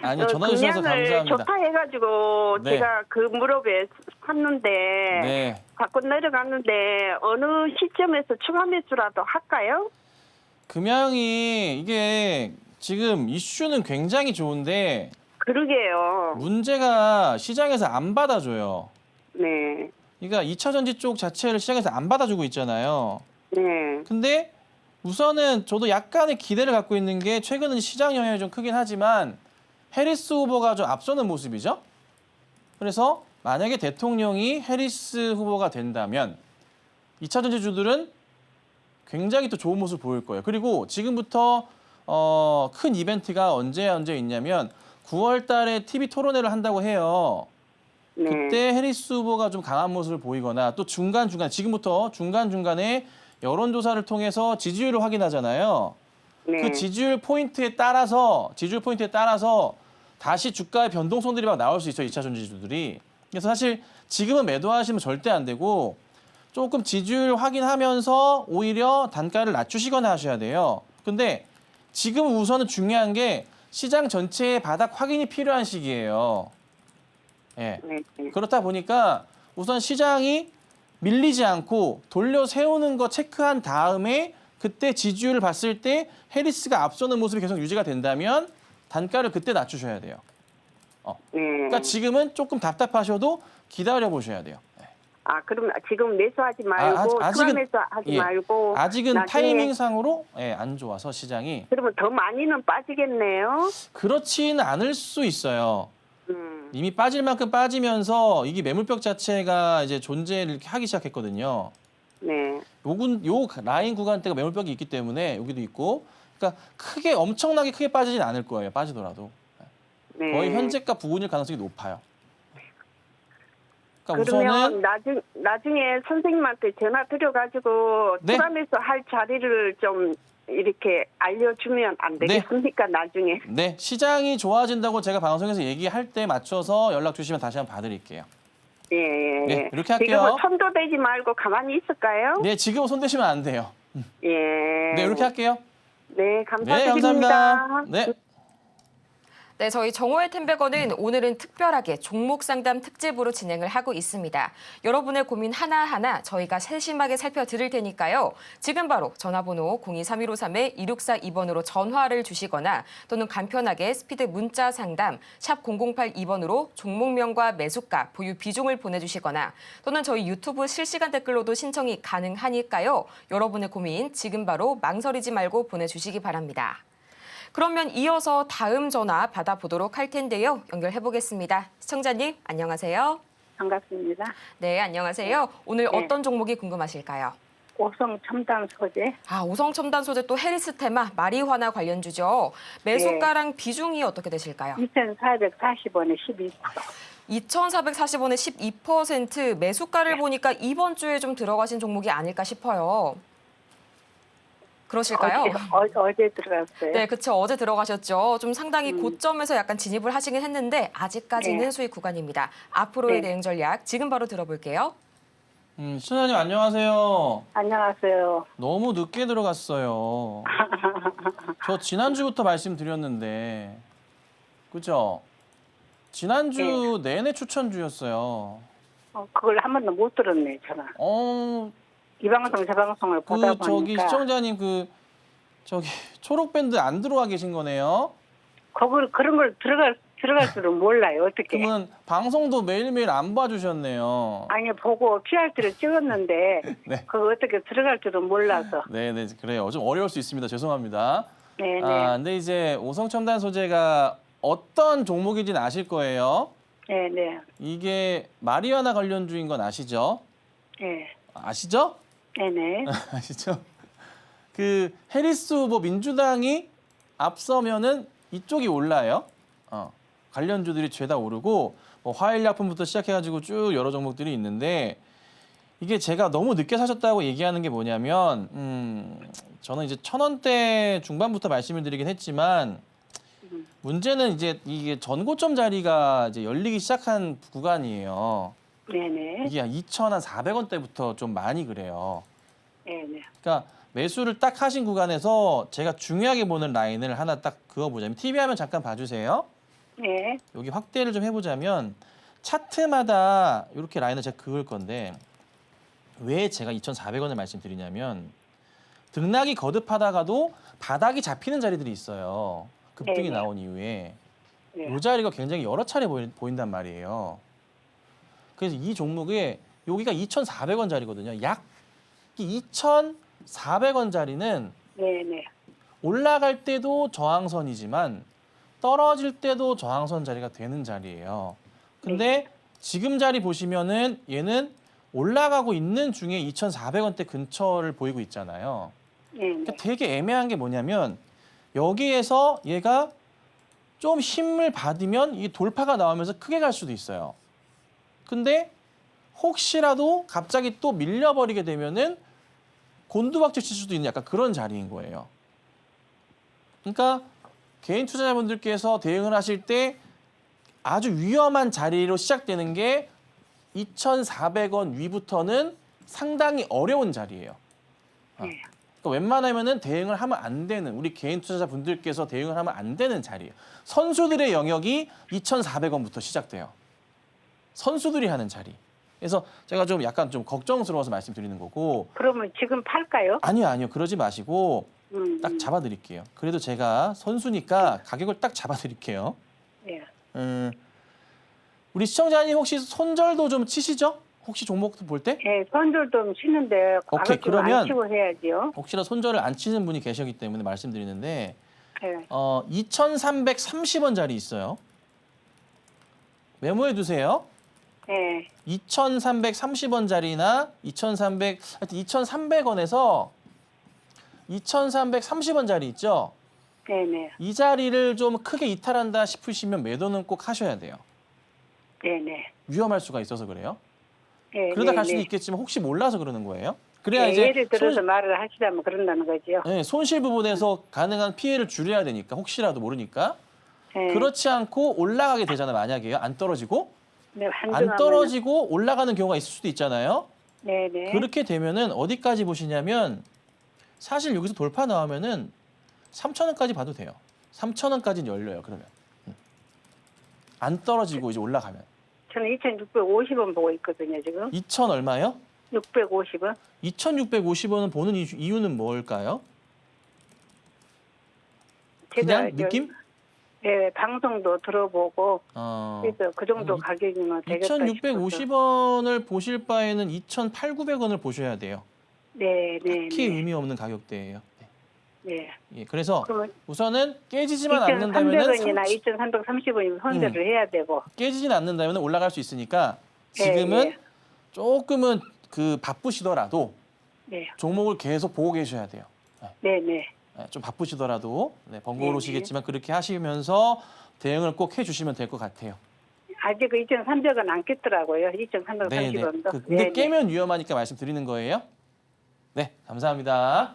아니, 전화 주셔서 금양을 감사합니다. 좋다 해가지고 네. 제가 그 무렵에 샀는데 네. 갖고 내려갔는데 어느 시점에서 추가 매수라도 할까요? 금양이 이게 지금 이슈는 굉장히 좋은데 그러게요. 문제가 시장에서 안 받아줘요. 네. 그러니까 2차 전지 쪽 자체를 시장에서 안 받아주고 있잖아요. 네. 근데 우선은 저도 약간의 기대를 갖고 있는 게 최근은 시장 영향이 좀 크긴 하지만 해리스 후보가 좀 앞서는 모습이죠. 그래서 만약에 대통령이 해리스 후보가 된다면 2차 전지주들은 굉장히 또 좋은 모습을 보일 거예요. 그리고 지금부터 큰 이벤트가 언제 있냐면 9월 달에 TV 토론회를 한다고 해요. 네. 그때 해리스 후보가 좀 강한 모습을 보이거나 또 지금부터 중간중간에 여론조사를 통해서 지지율을 확인하잖아요. 네. 그 지지율 포인트에 따라서 다시 주가의 변동성들이 막 나올 수 있어요. 2차 전지주들이. 그래서 사실 지금은 매도하시면 절대 안 되고 조금 지지율 확인하면서 오히려 단가를 낮추시거나 하셔야 돼요. 근데 지금 우선은 중요한 게 시장 전체의 바닥 확인이 필요한 시기예요. 예. 네. 그렇다 보니까 우선 시장이 밀리지 않고 돌려 세우는 거 체크한 다음에 그때 지지율을 봤을 때 해리스가 앞서는 모습이 계속 유지가 된다면 단가를 그때 낮추셔야 돼요. 그러니까 지금은 조금 답답하셔도 기다려 보셔야 돼요. 아, 그럼 지금 매수하지 말고 추가 매수하지 말고 아직은 나중에- 타이밍상으로 안 좋아서 시장이 그러면 더 많이는 빠지겠네요. 그렇지는 않을 수 있어요. 이미 빠질 만큼 빠지면서 이게 매물벽 자체가 이제 존재를 이렇게 하기 시작했거든요. 네. 요 라인 구간대가 매물벽이 있기 때문에 여기도 있고, 그러니까 엄청나게 크게 빠지진 않을 거예요. 빠지더라도 네. 거의 현재가 부근일 가능성이 높아요. 그러니까 그러면 우선은 나중에 선생님한테 전화 드려가지고 네. 추가 매수할 자리를 좀 이렇게 알려주면 안 되겠습니까? 나중에. 네, 시장이 좋아진다고 제가 방송에서 얘기할 때 맞춰서 연락 주시면 다시 한번 봐드릴게요. 예. 네, 이렇게 할게요. 지금은 손도 대지 말고 가만히 있을까요? 네, 지금 손대시면 안 돼요. 예. 네, 이렇게 할게요. 네, 네, 감사드립니다. 감사합니다. 네. 네, 저희 정오의 템베거는 오늘은 특별하게 종목 상담 특집으로 진행을 하고 있습니다. 여러분의 고민 하나하나 저희가 세심하게 살펴드릴 테니까요. 지금 바로 전화번호 023153-2642번으로 전화를 주시거나 또는 간편하게 스피드 문자 상담 샵 0082번으로 종목명과 매수가, 보유 비중을 보내주시거나 또는 저희 유튜브 실시간 댓글로도 신청이 가능하니까요. 여러분의 고민 지금 바로 망설이지 말고 보내주시기 바랍니다. 그러면 이어서 다음 전화 받아보도록 할 텐데요. 연결해 보겠습니다. 시청자님, 안녕하세요. 반갑습니다. 네, 안녕하세요. 오늘 네. 어떤 종목이 궁금하실까요? 오성 첨단 소재. 오성 첨단 소재 또 해리스 테마, 마리화나 관련주죠. 매수가랑 비중이 어떻게 되실까요? 2,440원에 12%. 2,440원에 12%, 매수가를 보니까 이번 주에 좀 들어가신 종목이 아닐까 싶어요. 그러실까요? 어제 들어갔어요. 네, 그렇죠. 어제 들어가셨죠. 좀 상당히 고점에서 약간 진입을 하시긴 했는데 아직까지는 네. 수익 구간입니다. 앞으로의 네. 대응 전략 지금 바로 들어볼게요. 시청자님 안녕하세요. 안녕하세요. 너무 늦게 들어갔어요. 저 지난주부터 말씀드렸는데, 그죠? 지난주 내내 추천주였어요. 그걸 한 번도 못 들었네, 전화. 이 방송 저 방송을 보다 보니까 시청자님 초록 밴드 안 들어와 계신 거네요. 그런 걸 들어갈 줄은 몰라요. 어떻게? 그러면 방송도 매일매일 안 봐주셨네요. 아니 보고 PRT를 찍었는데 네. 그거 어떻게 들어갈 줄은 몰라서. 네, 그래요. 좀 어려울 수 있습니다. 죄송합니다. 네네. 근데 이제 오성첨단 소재가 어떤 종목인지는 아실 거예요. 네네. 이게 마리화나 관련주인 건 아시죠? 네. 아시죠? 네네. 아시죠? 그 해리스 후보 민주당이 앞서면은 이쪽이 올라요. 관련주들이 죄다 오르고 뭐 화일약품부터 시작해가지고 쭉 여러 종목들이 있는데 이게 제가 너무 늦게 사셨다고 얘기하는 게 뭐냐면 저는 이제 1,000원대 중반부터 말씀을 드리긴 했지만 문제는 이제 이게 전고점 자리가 이제 열리기 시작한 구간이에요. 네네. 이게 한 2,400원대부터 좀 많이 그래요. 네네. 그러니까 매수를 딱 하신 구간에서 제가 중요하게 보는 라인을 하나 딱 그어보자면 TV 화면 잠깐 봐주세요. 네. 여기 확대를 좀 해보자면 차트마다 이렇게 라인을 제가 그을 건데 왜 제가 2,400원을 말씀드리냐면 등락이 거듭하다가도 바닥이 잡히는 자리들이 있어요. 급등이 네네. 나온 이후에 네. 이 자리가 굉장히 여러 차례 보인단 말이에요. 그래서 이 종목에 여기가 2,400원 자리거든요. 약 2,400원 자리는 네네. 올라갈 때도 저항선이지만 떨어질 때도 저항선 자리가 되는 자리예요. 근데 지금 자리 보시면은 얘는 올라가고 있는 중에 2,400원대 근처를 보이고 있잖아요. 네. 그러니까 되게 애매한 게 뭐냐면 여기에서 얘가 좀 힘을 받으면 이 돌파가 나오면서 크게 갈 수도 있어요. 근데 혹시라도 갑자기 또 밀려버리게 되면은 곤두박질 칠 수도 있는 약간 그런 자리인 거예요. 그러니까 개인 투자자분들께서 대응을 하실 때 아주 위험한 자리로 시작되는 게 2,400원 위부터는 상당히 어려운 자리예요. 네. 그러니까 웬만하면은 대응을 하면 안 되는, 우리 개인 투자자분들께서 대응을 하면 안 되는 자리예요. 선수들의 영역이 2,400원부터 시작돼요. 선수들이 하는 자리. 그래서 제가 좀 약간 좀 걱정스러워서 말씀드리는 거고. 그러면 지금 팔까요? 아니요. 그러지 마시고 딱 잡아드릴게요. 그래도 제가 선수니까 가격을 딱 잡아드릴게요. 예. 우리 시청자님 혹시 손절도 좀 치시죠? 혹시 종목도 볼 때? 예, 손절 좀 치는데 오케이, 가격 그러면 안 치고 해야지요. 혹시나 손절을 안 치는 분이 계시기 때문에 말씀드리는데 예. 2,330원짜리 있어요. 메모해 두세요. 예. 2,330원짜리나 2,300원에서 2,330원짜리 있죠? 네네. 이 자리를 좀 크게 이탈한다 싶으시면 매도는 꼭 하셔야 돼요. 네네. 위험할 수가 있어서 그래요. 예, 그러다 갈 수도 네네. 있겠지만 혹시 몰라서 그러는 거예요. 그래야 예, 이제 예를 들어서 말을 하시자면 그런다는 거죠. 손실 부분에서 가능한 피해를 줄여야 되니까 혹시라도 모르니까 예. 그렇지 않고 올라가게 되잖아요. 만약에요. 안 떨어지고 네, 안 한정하면은. 떨어지고 올라가는 경우가 있을 수도 있잖아요. 네네. 그렇게 되면은 어디까지 보시냐면 사실 여기서 돌파 나오면은 3,000원까지 봐도 돼요. 3,000원까지는 열려요. 그러면 안 떨어지고 이제 올라가면 저는 2,650원 보고 있거든요, 지금. 2,000 얼마요? 650원. 2,650원은 보는 이유는 뭘까요? 그냥 느낌? 네, 방송도 들어보고 그래서 그 정도 이- 가격이면 되겠다 싶어서. 2,650원을 보실 바에는 2,800~900원을 보셔야 돼요. 네, 네, 딱히 네. 의미 없는 가격대예요. 네. 예, 그래서 그러면 우선은 깨지지만 않는다면은 2,300원이나 2,330원이면 손절을 해야 되고. 깨지진 않는다면 올라갈 수 있으니까 네, 지금은 네. 조금은 그 바쁘시더라도 네. 종목을 계속 보고 계셔야 돼요. 네, 네. 좀 바쁘시더라도 번거로우시겠지만 그렇게 하시면서 대응을 꼭 해주시면 될 것 같아요. 아직 2,300원 안 깼더라고요. 2,330원도. 근데 깨면 위험하니까 말씀드리는 거예요. 네, 감사합니다.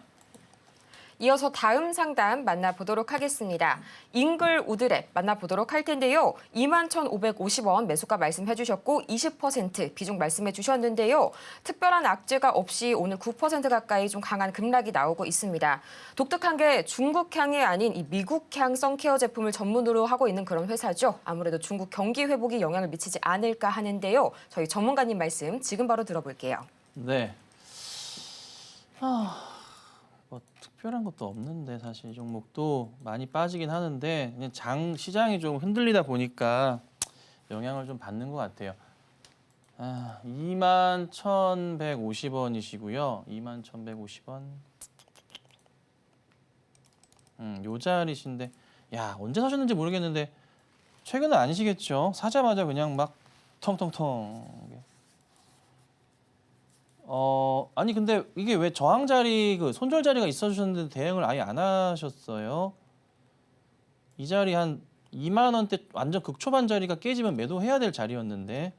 이어서 다음 상담 만나보도록 하겠습니다. 잉글 우드랩 만나보도록 할 텐데요. 21,550원 매수가 말씀해 주셨고 20% 비중 말씀해 주셨는데요. 특별한 악재가 없이 오늘 9% 가까이 좀 강한 급락이 나오고 있습니다. 독특한 게 중국향이 아닌 이 미국향 선케어 제품을 전문으로 하고 있는 그런 회사죠. 아무래도 중국 경기 회복이 영향을 미치지 않을까 하는데요. 저희 전문가님 말씀 지금 바로 들어볼게요. 네. 뭐 특별한 것도 없는데 사실 이 종목도 많이 빠지긴 하는데 그냥 시장이 좀 흔들리다 보니까 영향을 좀 받는 것 같아요. 21,150원이시고요. 21,150원. 요 자리신데 야 언제 사셨는지 모르겠는데 최근은 아니시겠죠? 사자마자 그냥 막 텅텅텅. 아니 근데 이게 왜 저항 자리 그 손절 자리가 있어주셨는데 대응을 아예 안 하셨어요? 이 자리 한 2만 원대 완전 극초반 자리가 깨지면 매도해야 될 자리였는데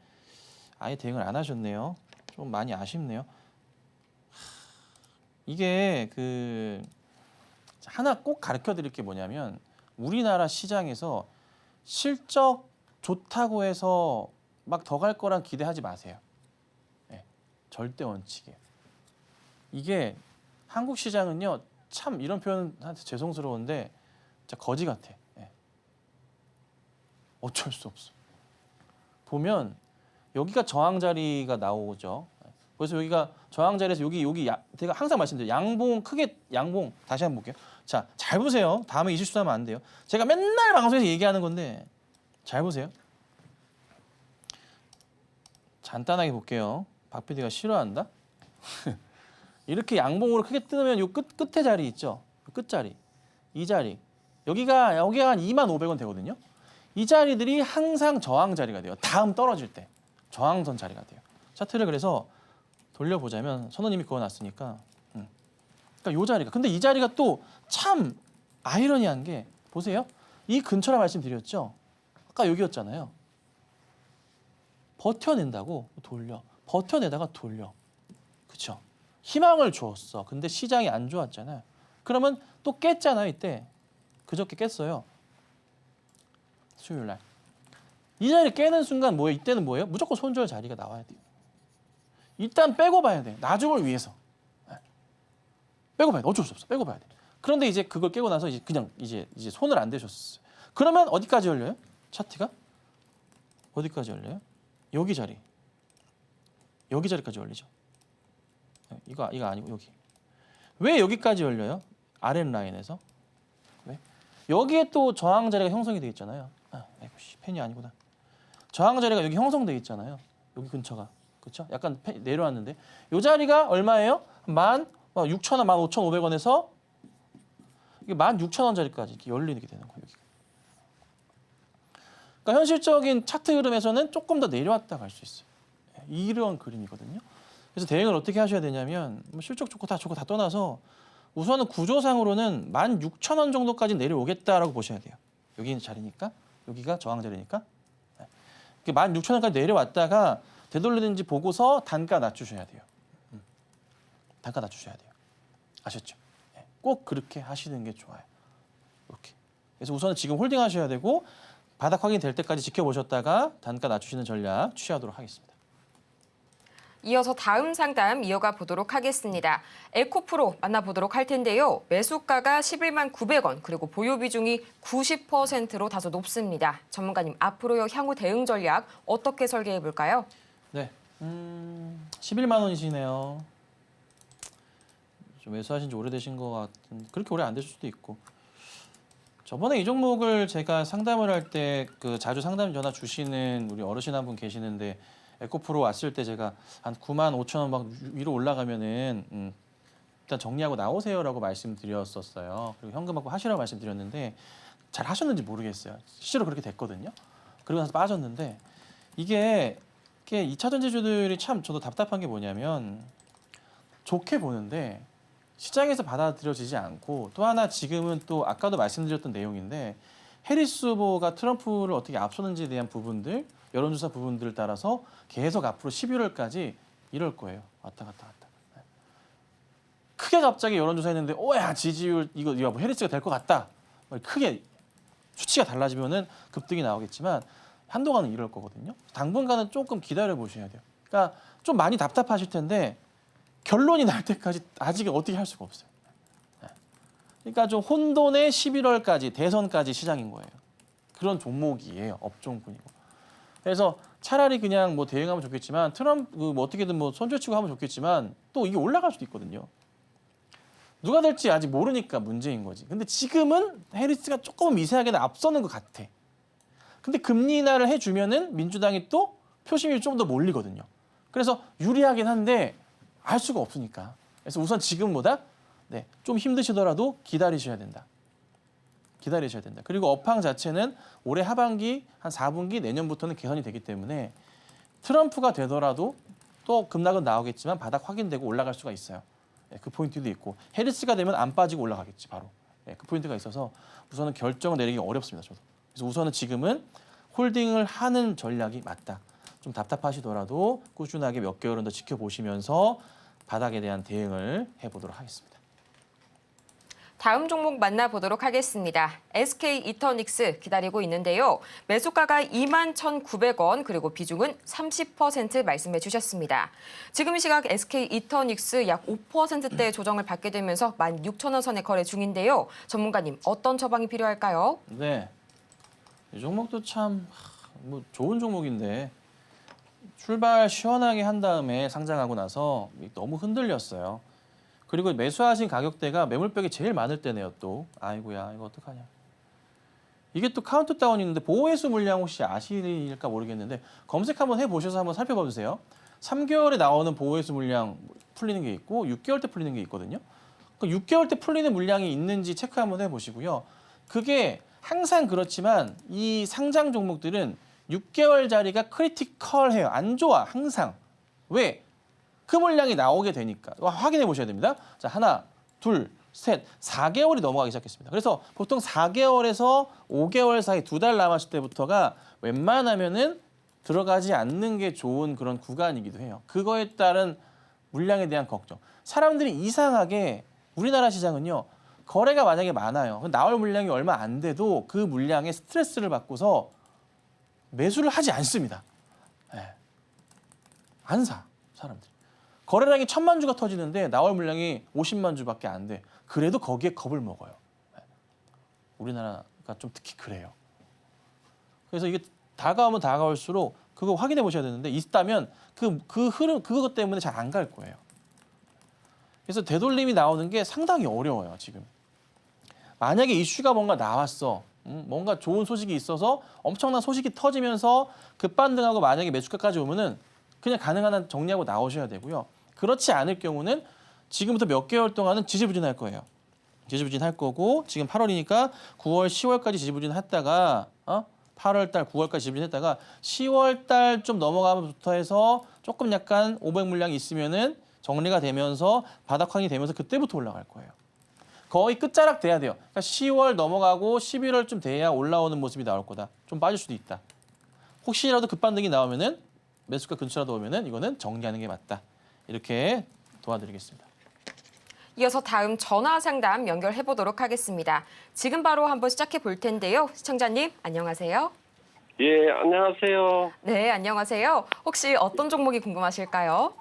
아예 대응을 안 하셨네요. 좀 많이 아쉽네요. 이게 그 하나 꼭 가르쳐 드릴 게 뭐냐면 우리나라 시장에서 실적 좋다고 해서 막 더 갈 거란 기대하지 마세요. 절대 원칙이에요. 이게 한국 시장은요, 참 이런 표현한테 죄송스러운데 진짜 거지 같아. 어쩔 수 없어. 보면 여기가 저항 자리가 나오죠. 그래서 여기가 저항 자리에서 여기 제가 항상 말씀드려요. 양봉 크게 양봉 다시 한번 볼게요. 자, 잘 보세요. 다음에 이 실수하면 안 돼요. 제가 맨날 방송에서 얘기하는 건데 잘 보세요. 간단하게 볼게요. 박 PD가 싫어한다? 이렇게 양봉으로 크게 뜨면 요 끝에 자리 있죠? 끝자리. 이 자리. 여기가 한 25,500원 되거든요. 이 자리들이 항상 저항 자리가 돼요. 다음 떨어질 때. 저항선 자리가 돼요. 차트를 그래서 돌려보자면 선호님이 그어놨으니까 그러니까 이 자리가 근데 이 자리가 또 참 아이러니한 게 보세요. 이 근처라 말씀드렸죠. 아까 여기였잖아요. 버텨낸다고 돌려. 버텨내다가 돌려. 그렇죠? 희망을 주었어. 근데 시장이 안 좋았잖아요. 그러면 또 깼잖아요. 이때. 그저께 깼어요. 수요일 날. 이 자리 깨는 순간 뭐예요? 이때는 뭐예요? 무조건 손절 자리가 나와야 돼요. 일단 빼고 봐야 돼. 나중을 위해서. 빼고 봐야 돼. 어쩔 수 없어. 빼고 봐야 돼. 그런데 이제 그걸 깨고 나서 이제 그냥 이제 손을 안 대셨어요. 그러면 어디까지 열려요? 차트가 어디까지 열려요? 여기 자리. 여기 자리까지 열리죠. 이거 아니고 여기. 왜 여기까지 열려요? 아랫 라인에서. 왜? 여기에 또 저항 자리가 형성이 돼 있잖아요. 아이고 씨, 펜이 아니구나. 저항 자리가 여기 형성돼 있잖아요. 여기 근처가. 그렇죠? 약간 내려왔는데 이 자리가 얼마예요? 16,000원, 15,500원에서 이게 16,000원 자리까지 이렇게 열리게 되는 거예요. 여기가. 그러니까 현실적인 차트 흐름에서는 조금 더 내려왔다 갈 수 있어요. 이런 그림이거든요. 그래서 대응을 어떻게 하셔야 되냐면 실적 좋고 다 떠나서 우선은 구조상으로는 16,000원 정도까지 내려오겠다라고 보셔야 돼요. 여기 있는 자리니까 여기가 저항 자리니까 16,000원까지 내려왔다가 되돌리는지 보고서 단가 낮추셔야 돼요. 단가 낮추셔야 돼요. 아셨죠? 꼭 그렇게 하시는 게 좋아요. 이렇게. 그래서 우선은 지금 홀딩 하셔야 되고 바닥 확인될 때까지 지켜보셨다가 단가 낮추시는 전략 취하도록 하겠습니다. 이어서 다음 상담 이어가 보도록 하겠습니다. 에코프로 만나보도록 할 텐데요. 매수가가 11만 900원 그리고 보유 비중이 90%로 다소 높습니다. 전문가님 앞으로 향후 대응 전략 어떻게 설계해 볼까요? 네, 11만 원이시네요. 좀 매수하신 지 오래되신 것 같은 그렇게 오래 안 되실 수도 있고 저번에 이 종목을 제가 상담을 할 때 그 자주 상담 전화 주시는 우리 어르신 한 분 계시는데 에코프로 왔을 때 제가 한 95,000원 막 위로 올라가면은 일단 정리하고 나오세요라고 말씀드렸었어요. 그리고 현금 받고 하시라고 말씀드렸는데 잘 하셨는지 모르겠어요. 실제로 그렇게 됐거든요. 그리고 나서 빠졌는데 이게 2차 전지주들이 참 저도 답답한 게 뭐냐면 좋게 보는데 시장에서 받아들여지지 않고 또 하나 지금은 또 아까도 말씀드렸던 내용인데 해리스 후보가 트럼프를 어떻게 앞서는지에 대한 부분들 여론조사 부분들을 따라서 계속 앞으로 11월까지 이럴 거예요. 왔다 갔다. 크게 갑자기 여론조사 했는데 오야 지지율 이거 뭐 해리스가 될 것 같다. 크게 수치가 달라지면은 급등이 나오겠지만 한동안은 이럴 거거든요. 당분간은 조금 기다려 보셔야 돼요. 그러니까 좀 많이 답답하실 텐데 결론이 날 때까지 아직은 어떻게 할 수가 없어요. 그러니까 좀 혼돈의 11월까지 대선까지 시장인 거예요. 그런 종목이에요. 업종군이고. 그래서 차라리 그냥 뭐 대응하면 좋겠지만 트럼프 뭐 어떻게든 뭐 손절치고 하면 좋겠지만 또 이게 올라갈 수도 있거든요. 누가 될지 아직 모르니까 문제인 거지. 근데 지금은 해리스가 조금 미세하게 앞서는 것 같아. 근데 금리 인하를 해주면은 민주당이 또 표심이 좀 더 몰리거든요. 그래서 유리하긴 한데 알 수가 없으니까. 그래서 우선 지금보다 좀 힘드시더라도 기다리셔야 된다. 기다리셔야 된다. 그리고 업황 자체는 올해 하반기 한 4분기 내년부터는 개선이 되기 때문에 트럼프가 되더라도 또 급락은 나오겠지만 바닥 확인되고 올라갈 수가 있어요. 그 포인트도 있고 해리스가 되면 안 빠지고 올라가겠지 바로. 그 포인트가 있어서 우선은 결정을 내리기 어렵습니다. 저도. 그래서 우선은 지금은 홀딩을 하는 전략이 맞다. 좀 답답하시더라도 꾸준하게 몇 개월은 더 지켜보시면서 바닥에 대한 대응을 해보도록 하겠습니다. 다음 종목 만나보도록 하겠습니다. SK 이터닉스 기다리고 있는데요. 매수가가 21,900원 그리고 비중은 30% 말씀해 주셨습니다. 지금 이 시각 SK 이터닉스 약 5%대 조정을 받게 되면서 16,000원 선에 거래 중인데요. 전문가님 어떤 처방이 필요할까요? 네, 이 종목도 참 뭐 좋은 종목인데 출발 시원하게 한 다음에 상장하고 나서 너무 흔들렸어요. 그리고 매수하신 가격대가 매물벽이 제일 많을 때네요. 또 아이고야 이거 어떡하냐. 이게 또 카운트다운이 있는데 보호회수 물량 혹시 아실까 모르겠는데 검색 한번 해보셔서 한번 살펴봐주세요. 3개월에 나오는 보호회수 물량 풀리는 게 있고 6개월 때 풀리는 게 있거든요. 그 6개월 때 풀리는 물량이 있는지 체크 한번 해보시고요. 그게 항상 그렇지만 이 상장 종목들은 6개월 자리가 크리티컬해요. 안 좋아 항상. 왜? 그 물량이 나오게 되니까 확인해 보셔야 됩니다. 자, 하나, 둘, 셋, 4개월이 넘어가기 시작했습니다. 그래서 보통 4개월에서 5개월 사이 2달 남았을 때부터가 웬만하면은 들어가지 않는 게 좋은 그런 구간이기도 해요. 그거에 따른 물량에 대한 걱정. 사람들이 이상하게 우리나라 시장은요. 거래가 만약에 많아요. 나올 물량이 얼마 안 돼도 그 물량에 스트레스를 받고서 매수를 하지 않습니다. 네. 안 사, 사람들이. 거래량이 1000만 주가 터지는데 나올 물량이 50만 주밖에 안 돼. 그래도 거기에 겁을 먹어요. 네. 우리나라가 좀 특히 그래요. 그래서 이게 다가오면 다가올수록 그거 확인해 보셔야 되는데 있다면 그 흐름 그것 때문에 잘 안 갈 거예요. 그래서 되돌림이 나오는 게 상당히 어려워요, 지금. 만약에 이슈가 뭔가 나왔어. 뭔가 좋은 소식이 있어서 엄청난 소식이 터지면서 급반등하고 만약에 매수가까지 오면은 그냥 가능한 한 정리하고 나오셔야 되고요. 그렇지 않을 경우는 지금부터 몇 개월 동안은 지지부진할 거예요. 지지부진할 거고 지금 8월이니까 9월, 10월까지 지지부진했다가 8월 달, 9월까지 지지부진했다가 10월 달 좀 넘어가면부터 해서 조금 약간 500 물량이 있으면은 정리가 되면서 바닥 확인이 되면서 그때부터 올라갈 거예요. 거의 끝자락 돼야 돼요. 그러니까 10월 넘어가고 11월쯤 돼야 올라오는 모습이 나올 거다. 좀 빠질 수도 있다. 혹시라도 급반등이 나오면은 매수가 근처라도 오면은 이거는 정리하는 게 맞다. 이렇게 도와드리겠습니다. 이어서 다음 전화 상담 연결해 보도록 하겠습니다. 지금 바로 한번 시작해 볼 텐데요. 시청자님, 안녕하세요. 예, 안녕하세요. 네, 안녕하세요. 혹시 어떤 종목이 궁금하실까요?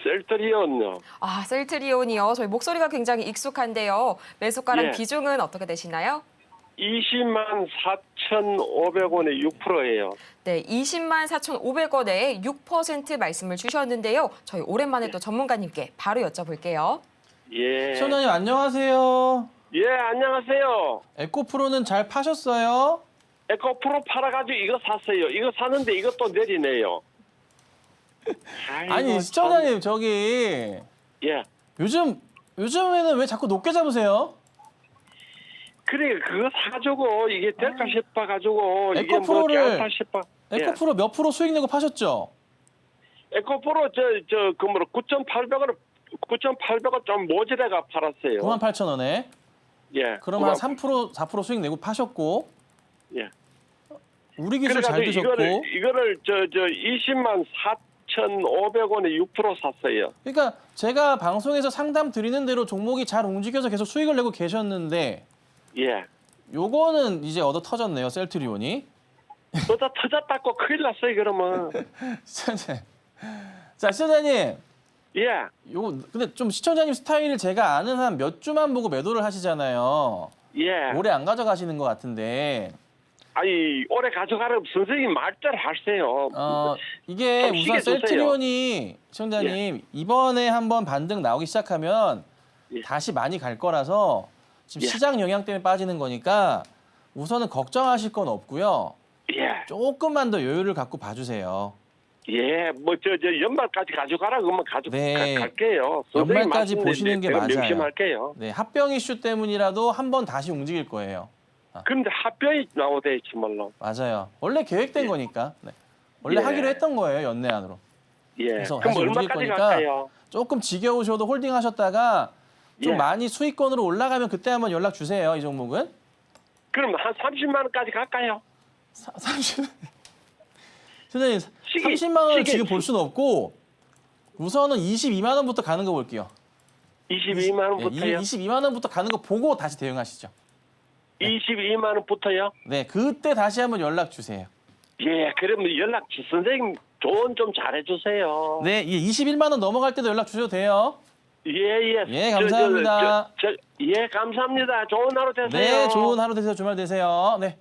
셀트리온요. 아, 셀트리온이요. 저희 목소리가 굉장히 익숙한데요. 매수가랑 예. 비중은 어떻게 되시나요? 20만 4,500원에 6%예요. 네, 20만 4,500원에 6% 말씀을 주셨는데요. 저희 오랜만에 또 전문가님께 바로 여쭤볼게요. 예. 시청자님 안녕하세요. 예, 안녕하세요. 에코프로는 잘 파셨어요? 에코프로 팔아가지고 이거 샀어요. 이거 사는데 이것도 내리네요. 아이고, 아니, 참. 시청자님 저기 예. 요즘에는 왜 자꾸 높게 잡으세요? 그래, 그거 사가지고 이게 될까 싶어가지고 이게 뭐 에코프로를- 될까 싶어. 예. 에코프로 몇 프로 수익 내고 파셨죠? 에코프로 그 뭐로 9,800원 좀 모자라가 팔았어요. 98,000원에. 예. 그럼 한 3%, 4% 수익 내고 파셨고 예. 우리 기술 잘 드셨고 이거를 20만 4,500원에 6% 샀어요. 그러니까 제가 방송에서 상담 드리는 대로 종목이 잘 움직여서 계속 수익을 내고 계셨는데 예. 요거는 이제 얻어 터졌네요. 셀트리온이. 너다 터졌다고 큰일 났어요, 그러면. 자, 시청자님. 예. 요거 근데 좀 시청자님 스타일을 제가 아는 한 몇 주만 보고 매도를 하시잖아요. 예. 오래 안 가져가시는 것 같은데. 아니, 오래 가져가라고 선생님 말잘 하세요. 이게 좀 우선 쉬게 두세요. 셀트리온이 시청자님 이번에 한번 반등 나오기 시작하면 예. 다시 많이 갈 거라서 지금 예. 시장 영향 때문에 빠지는 거니까 우선은 걱정하실 건 없고요. 예. 조금만 더 여유를 갖고 봐주세요. 예. 뭐, 연말까지 가져가라 그러면 네. 갈게요. 선생님 연말까지 말씀인데 보시는 게 제가 맞아요. 명심할게요. 네, 합병 이슈 때문이라도 한번 다시 움직일 거예요. 그런데 합병이 나오대, 정말로. 맞아요. 원래 계획된 예. 거니까. 네. 원래 예. 하기로 했던 거예요, 연내 안으로. 예. 그래서 그럼 다시 움직일 얼마까지 거니까 갈까요? 조금 지겨우셔도 홀딩 하셨다가 좀 예. 많이 수익권으로 올라가면 그때 한번 연락 주세요. 이 종목은. 그럼 한 30만 원까지 갈까요? 30. 선생님, 시기, 30만 원을 시기. 지금 볼 수는 없고 우선은 22만 원부터 가는 거 볼게요. 22만 원부터요? 22만 원부터 가는 거 보고 다시 대응하시죠. 22만 원부터요? 네, 그때 다시 한번 연락 주세요. 예, 그러면 연락 선생님 조언 좀 잘해주세요. 네, 21만 원 넘어갈 때도 연락 주셔도 돼요. 예. 예, 감사합니다. 예, 감사합니다. 좋은 하루 되세요. 네, 좋은 하루 되세요. 주말 되세요. 네.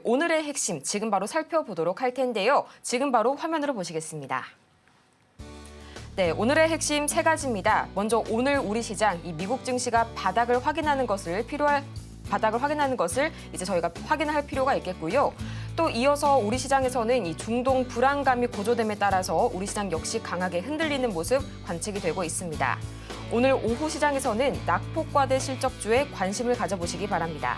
오늘의 핵심 지금 바로 살펴보도록 할 텐데요. 지금 바로 화면으로 보시겠습니다. 네, 오늘의 핵심 세 가지입니다. 먼저 오늘 우리 시장 이 미국 증시가 바닥을 확인하는 것을 이제 저희가 확인할 필요가 있겠고요. 또 이어서 우리 시장에서는 이 중동 불안감이 고조됨에 따라서 우리 시장 역시 강하게 흔들리는 모습 관측이 되고 있습니다. 오늘 오후 시장에서는 낙폭과대 실적주에 관심을 가져보시기 바랍니다.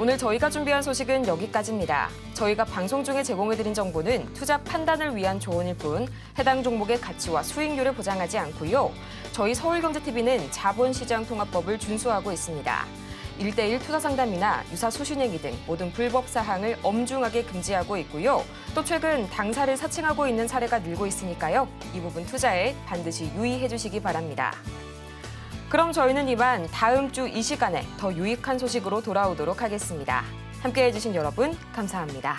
오늘 저희가 준비한 소식은 여기까지입니다. 저희가 방송 중에 제공해드린 정보는 투자 판단을 위한 조언일 뿐 해당 종목의 가치와 수익률을 보장하지 않고요. 저희 서울경제TV는 자본시장통합법을 준수하고 있습니다. 1:1 투자 상담이나 유사 수신행위 등 모든 불법 사항을 엄중하게 금지하고 있고요. 또 최근 당사를 사칭하고 있는 사례가 늘고 있으니까요. 이 부분 투자에 반드시 유의해 주시기 바랍니다. 그럼 저희는 이만 다음 주 이 시간에 더 유익한 소식으로 돌아오도록 하겠습니다. 함께해 주신 여러분 감사합니다.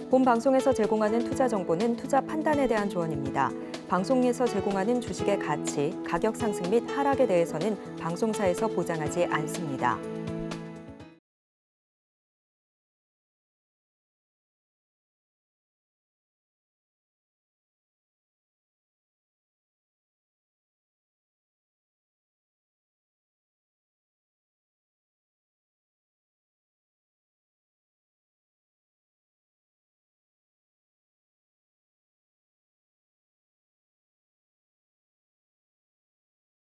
본 방송에서 제공하는 투자 정보는 투자 판단에 대한 조언입니다. 방송에서 제공하는 주식의 가치, 가격 상승 및 하락에 대해서는 방송사에서 보장하지 않습니다.